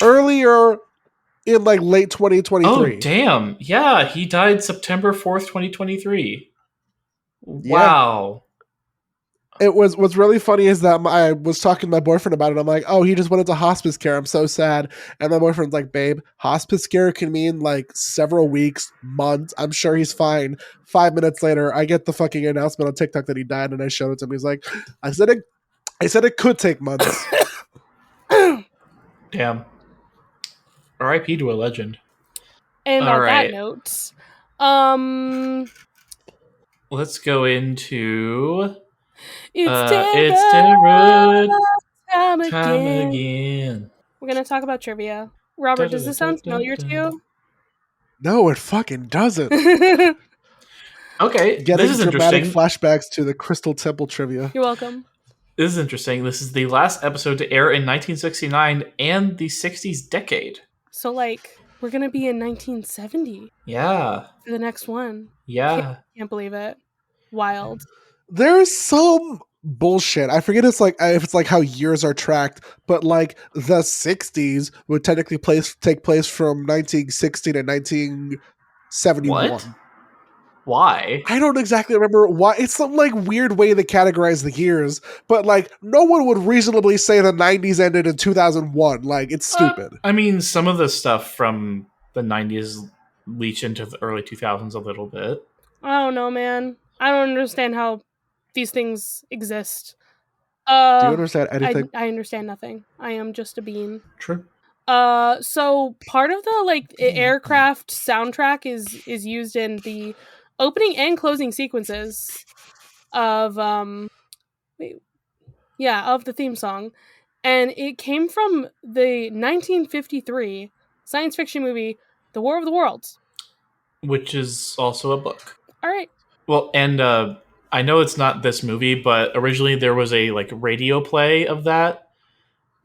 S3: earlier in like late 2023.
S1: Oh damn! Yeah, he died September 4th, 2023. Wow.
S3: It was what's really funny is that I was talking to my boyfriend about it. I'm like, oh, he just went into hospice care. I'm so sad. And my boyfriend's like, babe, hospice care can mean like several weeks, months. I'm sure he's fine. 5 minutes later, I get the fucking announcement on TikTok that he died, and I showed it to him. He's like, I said it could take months.
S1: Damn. R.I.P. to a legend.
S2: And on that note,
S1: let's go into
S2: it's
S1: Terror time again.
S2: We're gonna talk about trivia. Robert, does this sound familiar to you?
S3: No, it fucking doesn't.
S1: Okay,
S3: getting
S1: this is
S3: dramatic
S1: interesting.
S3: Flashbacks to the Crystal Temple trivia.
S2: You're welcome.
S1: This is interesting. This is the last episode to air in 1969 and the 60s decade.
S2: So, like, we're gonna be in 1970.
S1: Yeah.
S2: For the next one.
S1: Yeah.
S2: Can't believe it. Wild.
S3: There's some bullshit. I forget if it's like how years are tracked, but like the 60s would technically take place from 1960 to 1971.
S1: What? Why?
S3: I don't exactly remember why. It's some like weird way they categorize the years, but like no one would reasonably say the 90s ended in 2001. Like it's stupid.
S1: I mean, some of the stuff from the 90s leach into the early 2000s a little bit.
S2: I don't know, man. I don't understand how these things exist.
S3: Do you understand anything?
S2: I understand nothing. I am just a bean.
S1: True.
S2: So part of the like aircraft soundtrack is used in the opening and closing sequences of of the theme song, and it came from the 1953 science fiction movie The War of the Worlds,
S1: which is also a book.
S2: All right.
S1: Well, and I know it's not this movie, but originally there was a like radio play of that,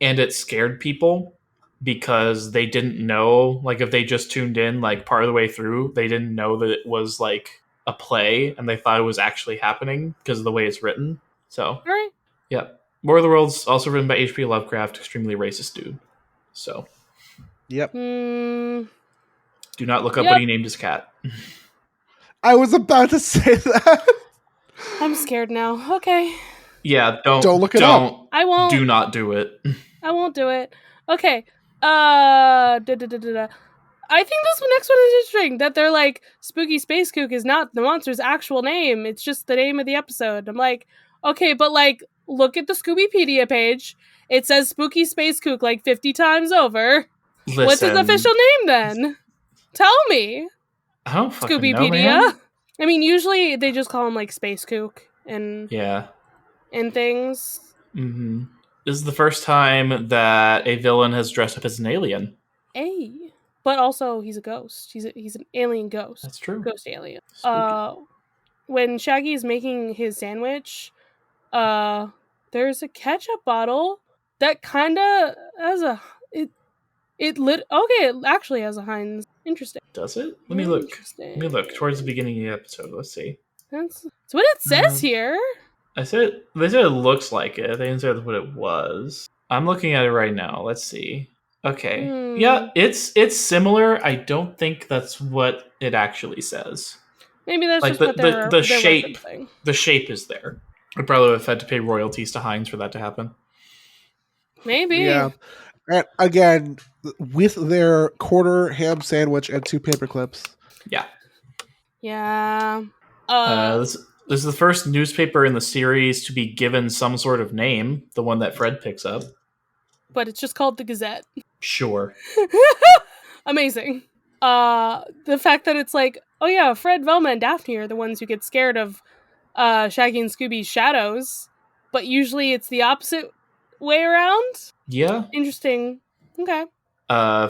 S1: and it scared people because they didn't know, like if they just tuned in like part of the way through, they didn't know that it was like a play, and they thought it was actually happening because of the way it's written. So,
S2: all right.
S1: Yeah. War of the Worlds, also written by H.P. Lovecraft, extremely racist dude. So,
S3: yep.
S1: Do not look up what he named his cat.
S3: I was about to say that.
S2: I'm scared now. Okay.
S1: Yeah, don't
S3: look it up.
S2: I won't.
S1: Do not do it.
S2: I won't do it. Okay. I think this next one is interesting. That they're like, Spooky Space Kook is not the monster's actual name. It's just the name of the episode. I'm like, okay, but like, look at the Scoobypedia page. It says Spooky Space Kook like 50 times over.
S1: Listen,
S2: what's his official name then? Tell me.
S1: I don't fucking
S2: Scoobypedia.
S1: know, man.
S2: I mean, usually they just call him like Space Kook and things.
S1: Mm-hmm. This is the first time that a villain has dressed up as an alien.
S2: But but also he's a ghost. He's an alien ghost.
S1: That's true.
S2: Ghost alien.
S1: Spooky.
S2: When Shaggy is making his sandwich, there's a ketchup bottle that kind of has a it actually has a Heinz. Interesting.
S1: Does it? Let me look.
S2: Interesting.
S1: Let me look towards the beginning of the episode. Let's see.
S2: That's what it says here.
S1: They said it looks like it. They didn't say what it was. I'm looking at it right now. Let's see. Okay. Yeah, it's similar. I don't think that's what it actually says.
S2: Maybe that's
S1: like
S2: just what
S1: the shape.
S2: referencing.
S1: The shape is there. I probably would have had to pay royalties to Heinz for that to happen.
S2: Maybe.
S3: Yeah. And again, with their quarter ham sandwich and 2 paper clips.
S1: Yeah.
S2: Yeah.
S1: This is the first newspaper in the series to be given some sort of name, the one that Fred picks up.
S2: But it's just called the Gazette.
S1: Sure.
S2: Amazing. The fact that it's like, oh yeah, Fred, Velma, and Daphne are the ones who get scared of Shaggy and Scooby's shadows, but usually it's the opposite way around.
S1: Yeah.
S2: Interesting. Okay.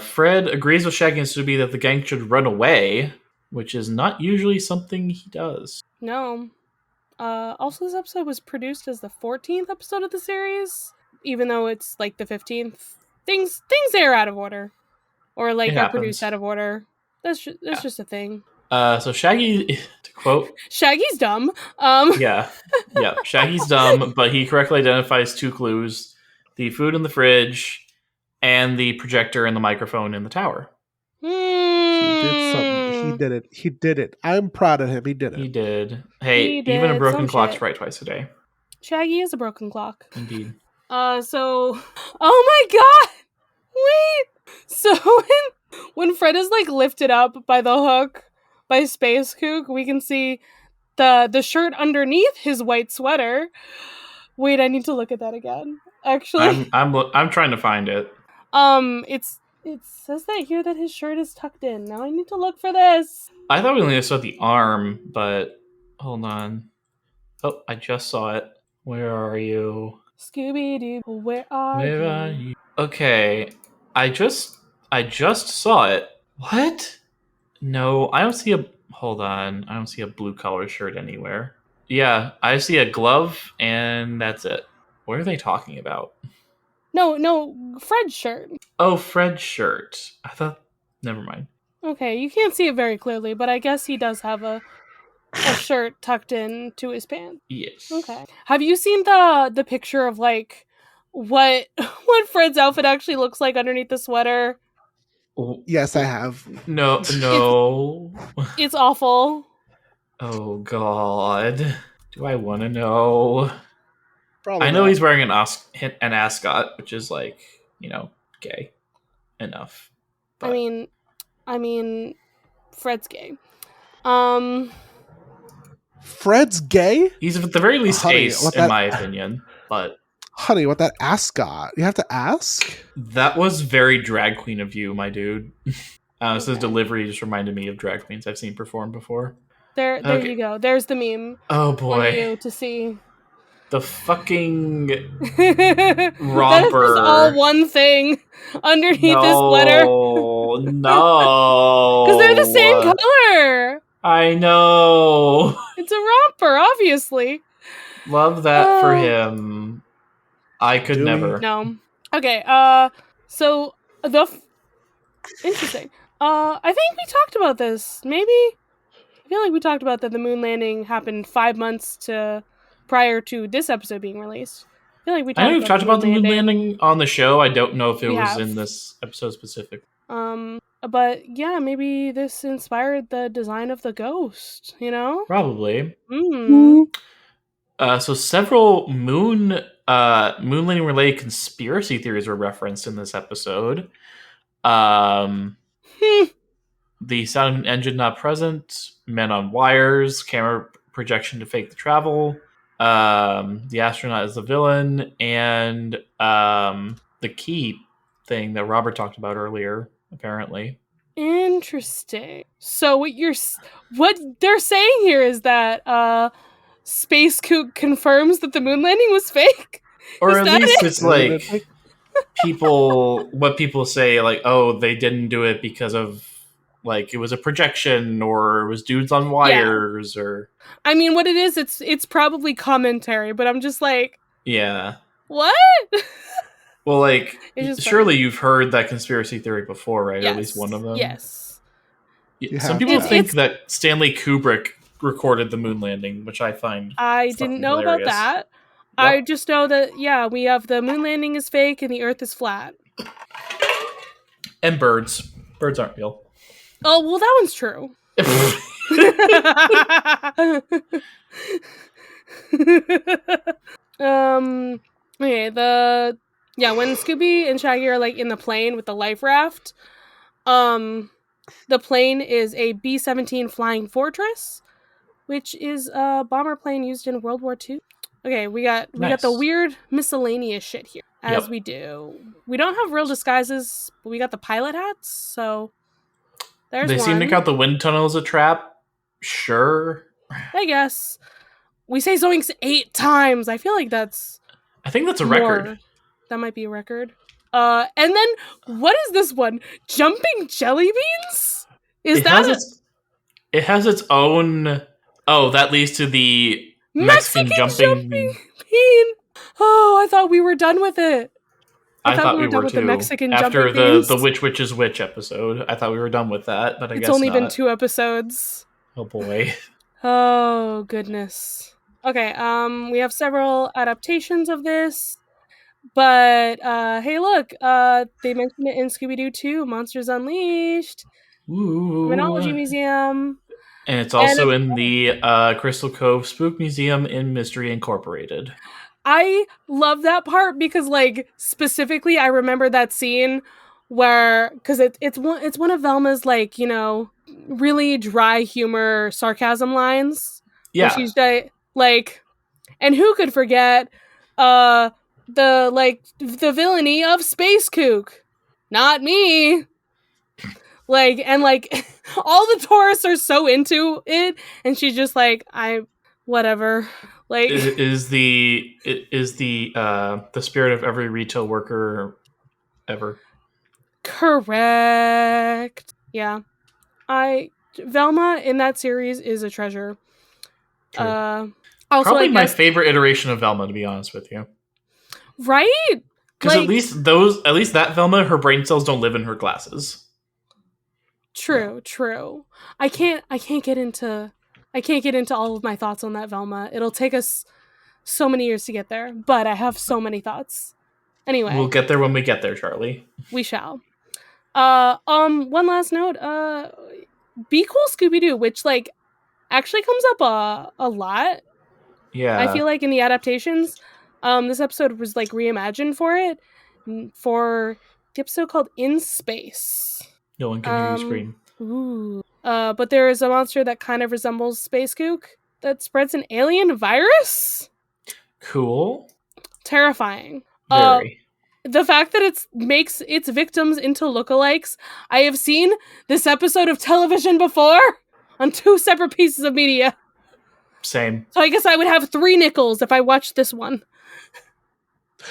S1: Fred agrees with Shaggy and Scooby that the gang should run away, which is not usually something he does.
S2: No. Also, this episode was produced as the 14th episode of the series, even though it's like the 15th. Things air out of order, or like are produced out of order. That's just a thing.
S1: So Shaggy, to quote,
S2: Shaggy's dumb.
S1: Yeah. Shaggy's dumb, but he correctly identifies 2 clues: the food in the fridge and the projector and the microphone in the tower.
S3: He did something. He did it. I'm proud of him. He did it.
S1: He did. Hey, even a broken clock's right twice a day.
S2: Shaggy is a broken clock.
S1: Indeed.
S2: So, oh my god! Wait! So when Fred is like lifted up by the hook by Space Kook, we can see the shirt underneath his white sweater. Wait, I need to look at that again. Actually,
S1: I'm trying to find it.
S2: It says that here that his shirt is tucked in. Now I need to look for this.
S1: I thought we only saw the arm, but hold on. Oh, I just saw it. Where are you?
S2: Scooby-Doo, where are you?
S1: Okay, I just saw it. What? No, I don't see a... Hold on. I don't see a blue collar shirt anywhere. Yeah, I see a glove, and that's it. What are they talking about?
S2: No, Fred's shirt.
S1: Oh, Fred's shirt. I thought... Never mind.
S2: Okay, you can't see it very clearly, but I guess he does have a shirt tucked in to his pants.
S1: Yes.
S2: Okay. Have you seen the picture of like what Fred's outfit actually looks like underneath the sweater?
S3: Yes, I have.
S1: No.
S2: It's awful.
S1: Oh God. Do I want to know?
S3: Probably
S1: I know
S3: not.
S1: he's wearing an ascot, which is like, gay enough. But...
S2: I mean, Fred's gay.
S3: Fred's gay?
S1: He's at the very least ace, in my opinion. But
S3: honey, what that ascot? You have to ask?
S1: That was very drag queen of you, my dude. So the delivery just reminded me of drag queens I've seen perform before.
S2: There you go. There's the meme.
S1: Oh boy.
S2: For you to see.
S1: The fucking
S2: romper.
S1: That is just
S2: all one thing underneath his sweater.
S1: No.
S2: Because they're the same color.
S1: I know.
S2: It's a romper, obviously.
S1: Love that for him. I could never.
S2: No. Okay, so interesting. I think we talked about this. Maybe? I feel like we talked about that the moon landing happened 5 months prior to this episode being released. I feel like we
S1: talked about the moon landing on the show. I don't know if it was in this episode specific.
S2: But yeah, maybe this inspired the design of the ghost,
S1: Probably.
S2: Mm-hmm.
S1: So several moon landing related conspiracy theories were referenced in this episode. The sound engine not present, men on wires, camera projection to fake the travel, the astronaut is the villain, and the key thing that Robert talked about earlier, apparently.
S2: Interesting. So what they're saying here is that Space Kook confirms that the moon landing was fake?
S1: Or at least it's like people say, like, oh, they didn't do it because of, like, it was a projection, or it was dudes on wires, or
S2: I mean, what it is, it's probably commentary, but I'm just like,
S1: yeah.
S2: what?
S1: Well, like,
S2: It's just
S1: surely
S2: funny.
S1: you've heard that conspiracy theory before, right? Or at least one of them.
S2: Yes.
S3: You
S1: Some
S3: have
S1: people
S3: to.
S1: think that Stanley Kubrick recorded the moon landing, which I find
S2: I didn't
S1: fucking
S2: know about
S1: hilarious.
S2: that.
S1: Yep.
S2: I just know that, yeah, we have the moon landing is fake and the Earth is flat.
S1: And birds. Birds aren't real.
S2: Oh, well, that one's true. Okay, when Scooby and Shaggy are like in the plane with the life raft, the plane is a B-17 Flying Fortress, which is a bomber plane used in World War II. Okay, we got the weird miscellaneous shit here, as we do. We don't have real disguises, but we got the pilot hats, so there's
S1: They
S2: one.
S1: seem to count the wind tunnel as a trap. Sure.
S2: I guess. We say Zoinks 8 times. I feel like that's...
S1: I think that's a
S2: more.
S1: record.
S2: That might be a record. And then, what is this one? Jumping jelly beans? It
S1: has its own... Oh, that leads to the Mexican jumping
S2: bean. Oh, I thought we were done with it. I thought we were done with the Mexican
S1: After
S2: jumping beans.
S1: the Which is Which episode, I thought we were done with that, but I guess
S2: it's only
S1: not.
S2: been 2 episodes.
S1: Oh boy.
S2: Oh goodness. Okay, we have several adaptations of this. But hey, look, they mentioned it in Scooby-Doo 2, Monsters Unleashed,
S1: Ooh.
S2: Criminology Museum.
S1: And it's also in the Crystal Cove Spook Museum in Mystery Incorporated.
S2: I love that part because, like, specifically, I remember that scene where, because it's one of Velma's, like, you know, really dry humor sarcasm lines.
S1: Yeah.
S2: She's like, and who could forget the villainy of Space Kook? Not me. Like, and like all the tourists are so into it, and she's just like, whatever. Like,
S1: is the spirit of every retail worker ever.
S2: Correct. Yeah. Velma in that series is a treasure.
S1: True.
S2: Also,
S1: probably my favorite iteration of Velma, to be honest with you.
S2: Right?
S1: Because at least that Velma, her brain cells don't live in her glasses.
S2: True. I can't get into all of my thoughts on that Velma. It'll take us so many years to get there, but I have so many thoughts. Anyway,
S1: we'll get there when we get there, Charlie.
S2: We shall. One last note. Be Cool Scooby-Doo, which like actually comes up a lot.
S1: Yeah.
S2: I feel like in the adaptations, this episode was like reimagined for the episode called In Space.
S1: No one can hear you scream.
S2: Ooh. But there is a monster that kind of resembles Space Kook that spreads an alien virus.
S1: Cool.
S2: Terrifying.
S1: Very.
S2: The fact that it makes its victims into lookalikes. I have seen this episode of television before on 2 separate pieces of media.
S1: Same.
S2: So I guess I would have 3 nickels if I watched this one.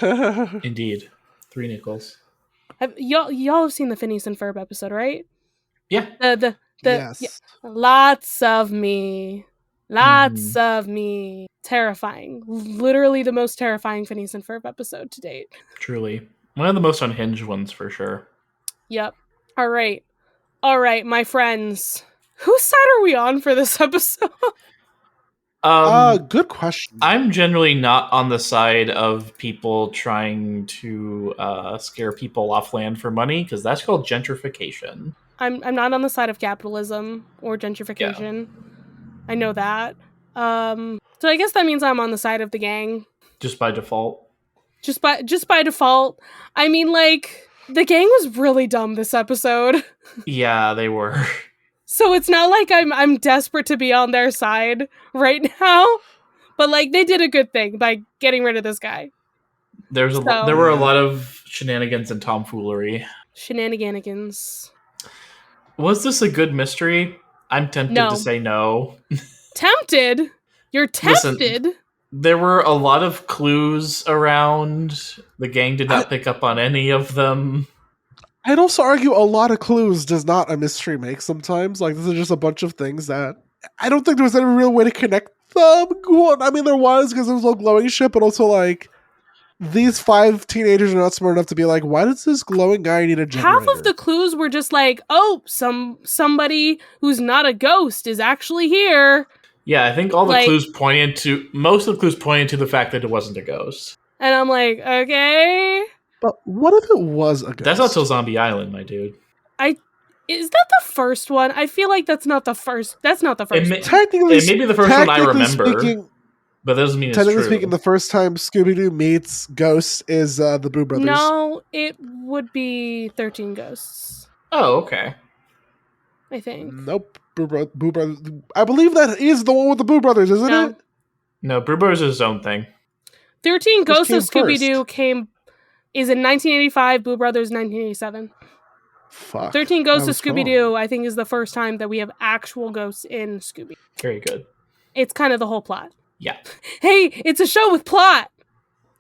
S1: Indeed. 3 nickels.
S2: Y'all have seen the Phineas and Ferb episode, right?
S1: Yeah.
S3: Yes.
S2: Yeah. Lots of me. Terrifying. Literally the most terrifying Phineas and Ferb episode to date.
S1: Truly. One of the most unhinged ones, for sure.
S2: Yep. All right, my friends. Whose side are we on for this episode?
S3: Good question.
S1: I'm generally not on the side of people trying to scare people off land for money, because that's called gentrification.
S2: I'm not on the side of capitalism or gentrification. Yeah. I know that. So I guess that means I'm on the side of the gang.
S1: Just by default.
S2: Just by default. I mean, like, the gang was really dumb this episode.
S1: Yeah, they were. So
S2: it's not like I'm desperate to be on their side right now, but like they did a good thing by getting rid of this guy.
S1: There were a lot of shenanigans and tomfoolery.
S2: Shenanigans.
S1: Was this a good mystery? I'm tempted to say no.
S2: Tempted? You're tempted?
S1: Listen, There were a lot of clues around. The gang did not pick up on any of them.
S3: I'd also argue a lot of clues does not a mystery make sometimes. Like, this is just a bunch of things that I don't think there was any real way to connect them. I mean, there was because there was a glowing ship, but also, like, these 5 teenagers are not smart enough to be like, why does this glowing guy need a generator?
S2: Half of the clues were just like, oh, somebody who's not a ghost is actually here.
S1: Yeah, I think all the
S2: Like-
S1: clues pointed to most of the clues pointed to the fact that it wasn't a ghost.
S2: And I'm like, okay.
S3: But what if it was a ghost?
S1: That's not till Zombie Island, my dude.
S2: Is that the first one? I feel like that's not the first. That's not the first. one.
S3: Technically,
S1: It may be the first one I
S3: technically
S1: remember,
S3: speaking,
S1: but that doesn't mean it's
S3: technically
S1: true.
S3: speaking, the first time Scooby-Doo meets ghosts is the Boo Brothers.
S2: No, it would be 13 Ghosts,
S1: Oh, okay.
S2: I think.
S3: Nope. Boo Brothers. I believe that is the one with the Boo Brothers, isn't
S2: No.
S3: it?
S1: No, Brew Bros is his own thing.
S2: 13 Ghosts of
S3: came
S2: Scooby-Doo is in 1985, Boo Brothers 1987.
S3: Fuck.
S2: 13 Ghosts
S3: I
S2: of
S3: was wrong.
S2: Scooby-Doo, I think, is the first time that we have actual ghosts in Scooby.
S1: Very good.
S2: It's kind of the whole plot.
S1: Yeah.
S2: Hey, it's a show with plot!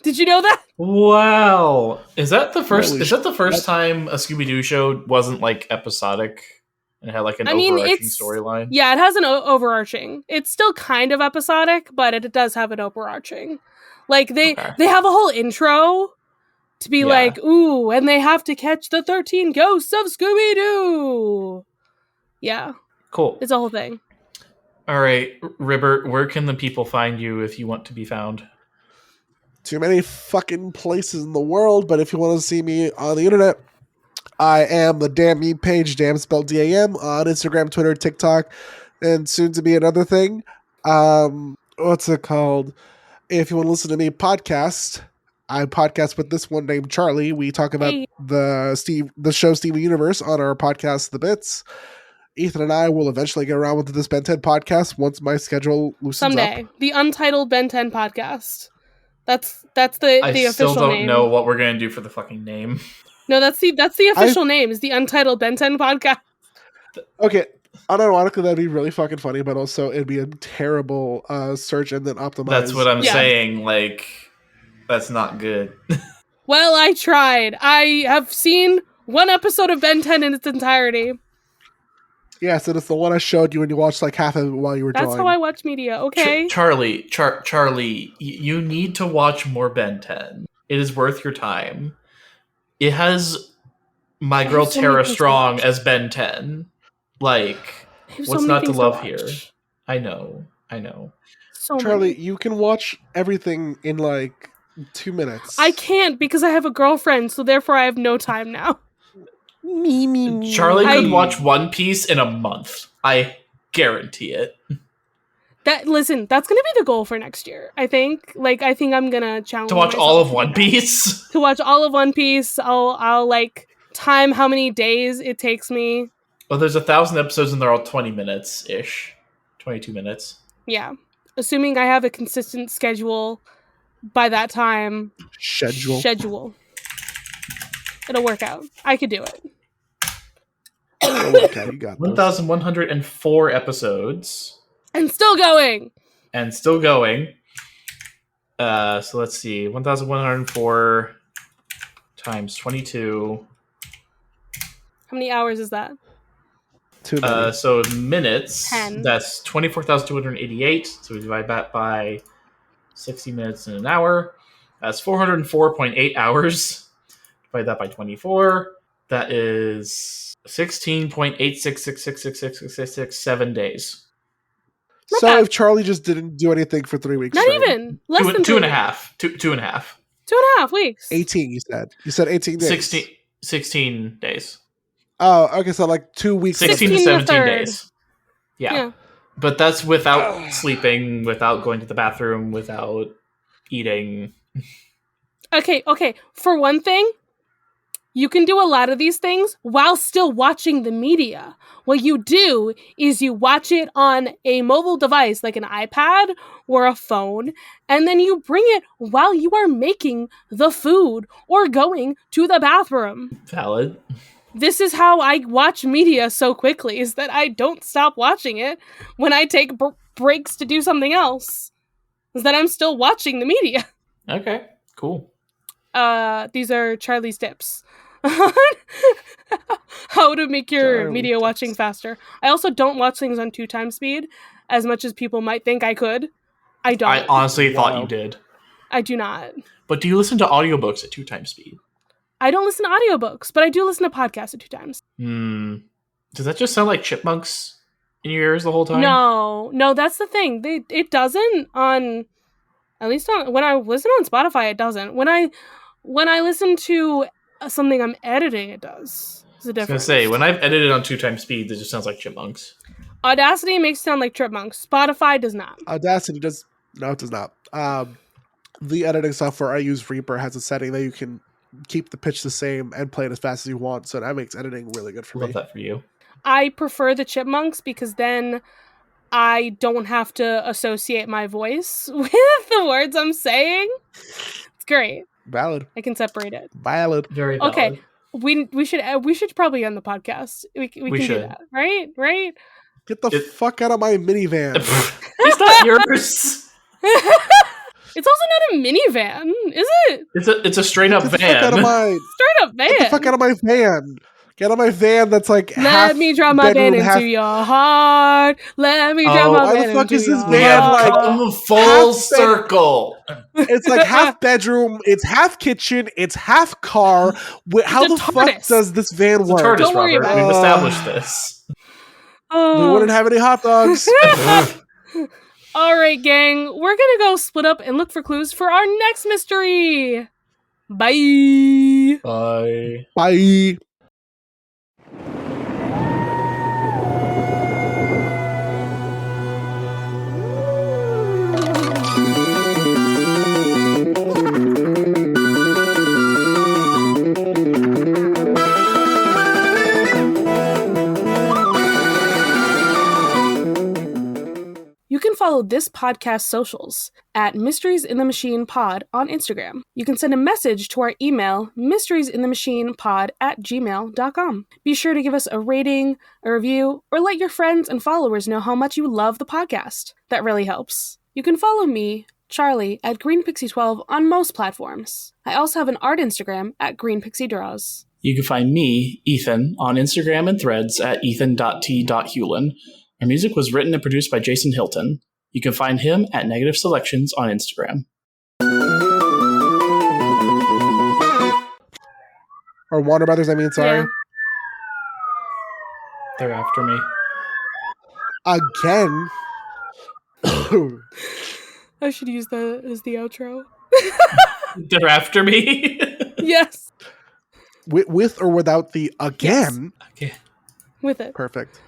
S2: Did you know that?
S1: Wow. Is that the first?
S3: Holy
S1: Is that the first
S3: shit.
S1: time a Scooby Doo show wasn't like episodic and had like an
S2: I mean,
S1: overarching
S2: it's-
S1: storyline?
S2: Yeah, it has an overarching. It's still kind of episodic, but it does have an overarching. Like, they have a whole intro to be
S1: Yeah.
S2: like, ooh, and they have to catch the 13 ghosts of Scooby-Doo! Yeah,
S1: Cool.
S2: it's a whole thing.
S1: All right, Ribbert, where can the people find you if you want to be found?
S3: Too many fucking places in the world, but if you want to see me on the internet, I am the Damn Meme page, damn spelled D-A-M, on Instagram, Twitter, TikTok, and soon to be another thing. What's it called? If you want to listen to me podcast, I podcast with this one named Charlie. We talk about
S2: Hey.
S3: the show Steven Universe on our podcast, The Bits. Ethan and I will eventually get around with this Ben 10 podcast once my schedule loosens
S2: Someday.
S3: up.
S2: The Untitled Ben 10 podcast. That's the
S1: I
S2: official
S1: still don't
S2: name.
S1: know what we're gonna do for the fucking name.
S2: No, that's the official name, is the Untitled Ben 10 podcast.
S3: Okay, unironically, that'd be really fucking funny, but also it'd be a terrible search engine optimized.
S1: That's what I'm
S2: Yeah.
S1: saying. Like, that's not good.
S2: Well, I tried. I have seen one episode of Ben 10 in its entirety.
S3: Yes, and it's the one I showed you when you watched like half of it while you were
S2: That's
S3: drawing.
S2: how I watch media, okay?
S1: Charlie, you need to watch more Ben 10. It is worth your time. It has my girl
S2: have so many
S1: Tara
S2: things to
S1: Strong
S2: watch.
S1: as Ben 10. Like,
S2: I have so
S1: what's
S2: many
S1: not to
S2: things
S1: love
S2: watch.
S1: here? I know.
S2: So
S3: Charlie,
S2: many.
S3: you can watch everything in like 2 minutes.
S2: I can't because I have a girlfriend, so therefore I have no time now.
S3: Me.
S1: Charlie could
S2: I-
S1: watch One Piece in a month. I guarantee it.
S2: Listen, that's gonna be the goal for next year. I think. I think I'm gonna challenge
S1: To watch
S2: myself
S1: all of
S2: to do
S1: One
S2: that.
S1: Piece?
S2: To watch all of One Piece. I'll like time how many days it takes me.
S1: Well, there's 1,000 episodes and they're all 20 minutes-ish. 22 minutes.
S2: Yeah, assuming I have a consistent schedule by that time.
S3: Schedule.
S2: It'll work out. I could do it.
S3: Okay, you got this.
S1: 1,104 episodes.
S2: And still going.
S1: And still going. So let's see. 1,104 times 22.
S2: How many hours is that?
S3: Too many.
S1: So minutes,
S2: 10.
S1: that's 24,288. So we divide that by 60 minutes in an hour. That's 404.8 hours. Divide that by 24. That is 16.866666667 days.
S2: not
S3: So
S2: bad.
S3: if Charlie just didn't do anything for 3 weeks
S2: Not
S3: straight.
S2: even. Less than
S1: Two and a
S2: 3
S1: half. Two and a half.
S2: 2.5 weeks.
S3: 18, you said. You said 18 days.
S1: 16 days.
S3: Oh, okay, so like 2 weeks.
S1: 16 to
S2: 16 and a
S1: 17
S2: third.
S1: days. Yeah.
S2: Yeah.
S1: But that's without sleeping, without going to the bathroom, without eating.
S2: Okay. For one thing, you can do a lot of these things while still watching the media. What you do is you watch it on a mobile device like an iPad or a phone, and then you bring it while you are making the food or going to the bathroom.
S1: Valid.
S2: This is how I watch media so quickly, is that I don't stop watching it when I take breaks to do something else. is that I'm still watching the media.
S1: Okay, cool.
S2: These are Charlie's tips. How to make your
S3: Charlie's
S2: media watching
S3: tips.
S2: faster. I also don't watch things on 2x speed as much as people might think I could. I don't.
S1: I honestly thought you
S3: Wild.
S1: did.
S2: I do not.
S1: But do you listen to audiobooks at 2x speed?
S2: I don't listen to audiobooks, but I do listen to podcasts at 2x.
S1: Does that just sound like chipmunks in your ears the whole time?
S2: No, that's the thing. It doesn't on, at least on when I listen on Spotify, it doesn't. When I listen to something I'm editing, it does. It's a
S1: I was
S2: difference.
S1: gonna say, when I've edited on 2x speed, it just sounds like chipmunks.
S2: Audacity makes it sound like chipmunks. Spotify does not.
S3: Audacity does. No, it does not. The editing software I use, Reaper, has a setting that you can keep the pitch the same and play it as fast as you want. So that makes editing really good for
S1: Love
S3: me.
S1: that for you.
S2: I prefer the chipmunks because then I don't have to associate my voice with the words I'm saying. It's great.
S3: Valid.
S2: I can separate it.
S3: Valid.
S1: Very valid.
S2: Okay. We should probably end the podcast. We can do
S1: should.
S2: that, right?
S3: Get the fuck out of my minivan.
S1: It's not yours.
S2: It's also not a minivan, is it?
S1: It's a straight up
S3: Get the fuck out of
S1: van.
S3: my.
S2: Straight up van.
S3: Get the fuck out of my van. Get out of my van that's like half
S2: Let me drop my van
S3: bedroom,
S2: into
S3: half-
S2: your heart. Let me drop my
S3: why the
S2: van
S3: fuck
S2: into
S3: is this
S2: your
S3: van,
S2: heart.
S3: like,
S1: Come full
S3: half
S1: circle.
S3: It's like half bedroom, it's half kitchen, it's half car. How
S2: It's a
S3: the fuck
S2: TARDIS.
S3: does this van
S1: It's a
S3: work?
S1: TARDIS,
S2: Don't worry
S1: Robert.
S2: about
S1: We've
S3: it.
S1: established this.
S3: We wouldn't have any hot dogs.
S2: All right, gang. We're gonna go split up and look for clues for our next mystery. Bye.
S1: Bye.
S3: Bye.
S2: You can follow this podcast's socials at Mysteries in the Machine Pod on Instagram. You can send a message to our email, mysteriesinthemachinepod@gmail.com. Be sure to give us a rating, a review, or let your friends and followers know how much you love the podcast. That really helps. You can follow me, Charlie, at GreenPixie12 on most platforms. I also have an art Instagram at GreenPixieDraws.
S1: You can find me, Ethan, on Instagram and Threads at ethan.t.hewlin. Our music was written and produced by Jason Hilton. You can find him at Negative Selections on Instagram.
S3: Or Warner Brothers, I mean, sorry.
S2: Yeah.
S1: They're after me.
S3: Again.
S2: I should use that as the outro.
S1: They're after me?
S2: Yes.
S3: With or without the again.
S1: Okay.
S2: With it.
S3: Perfect.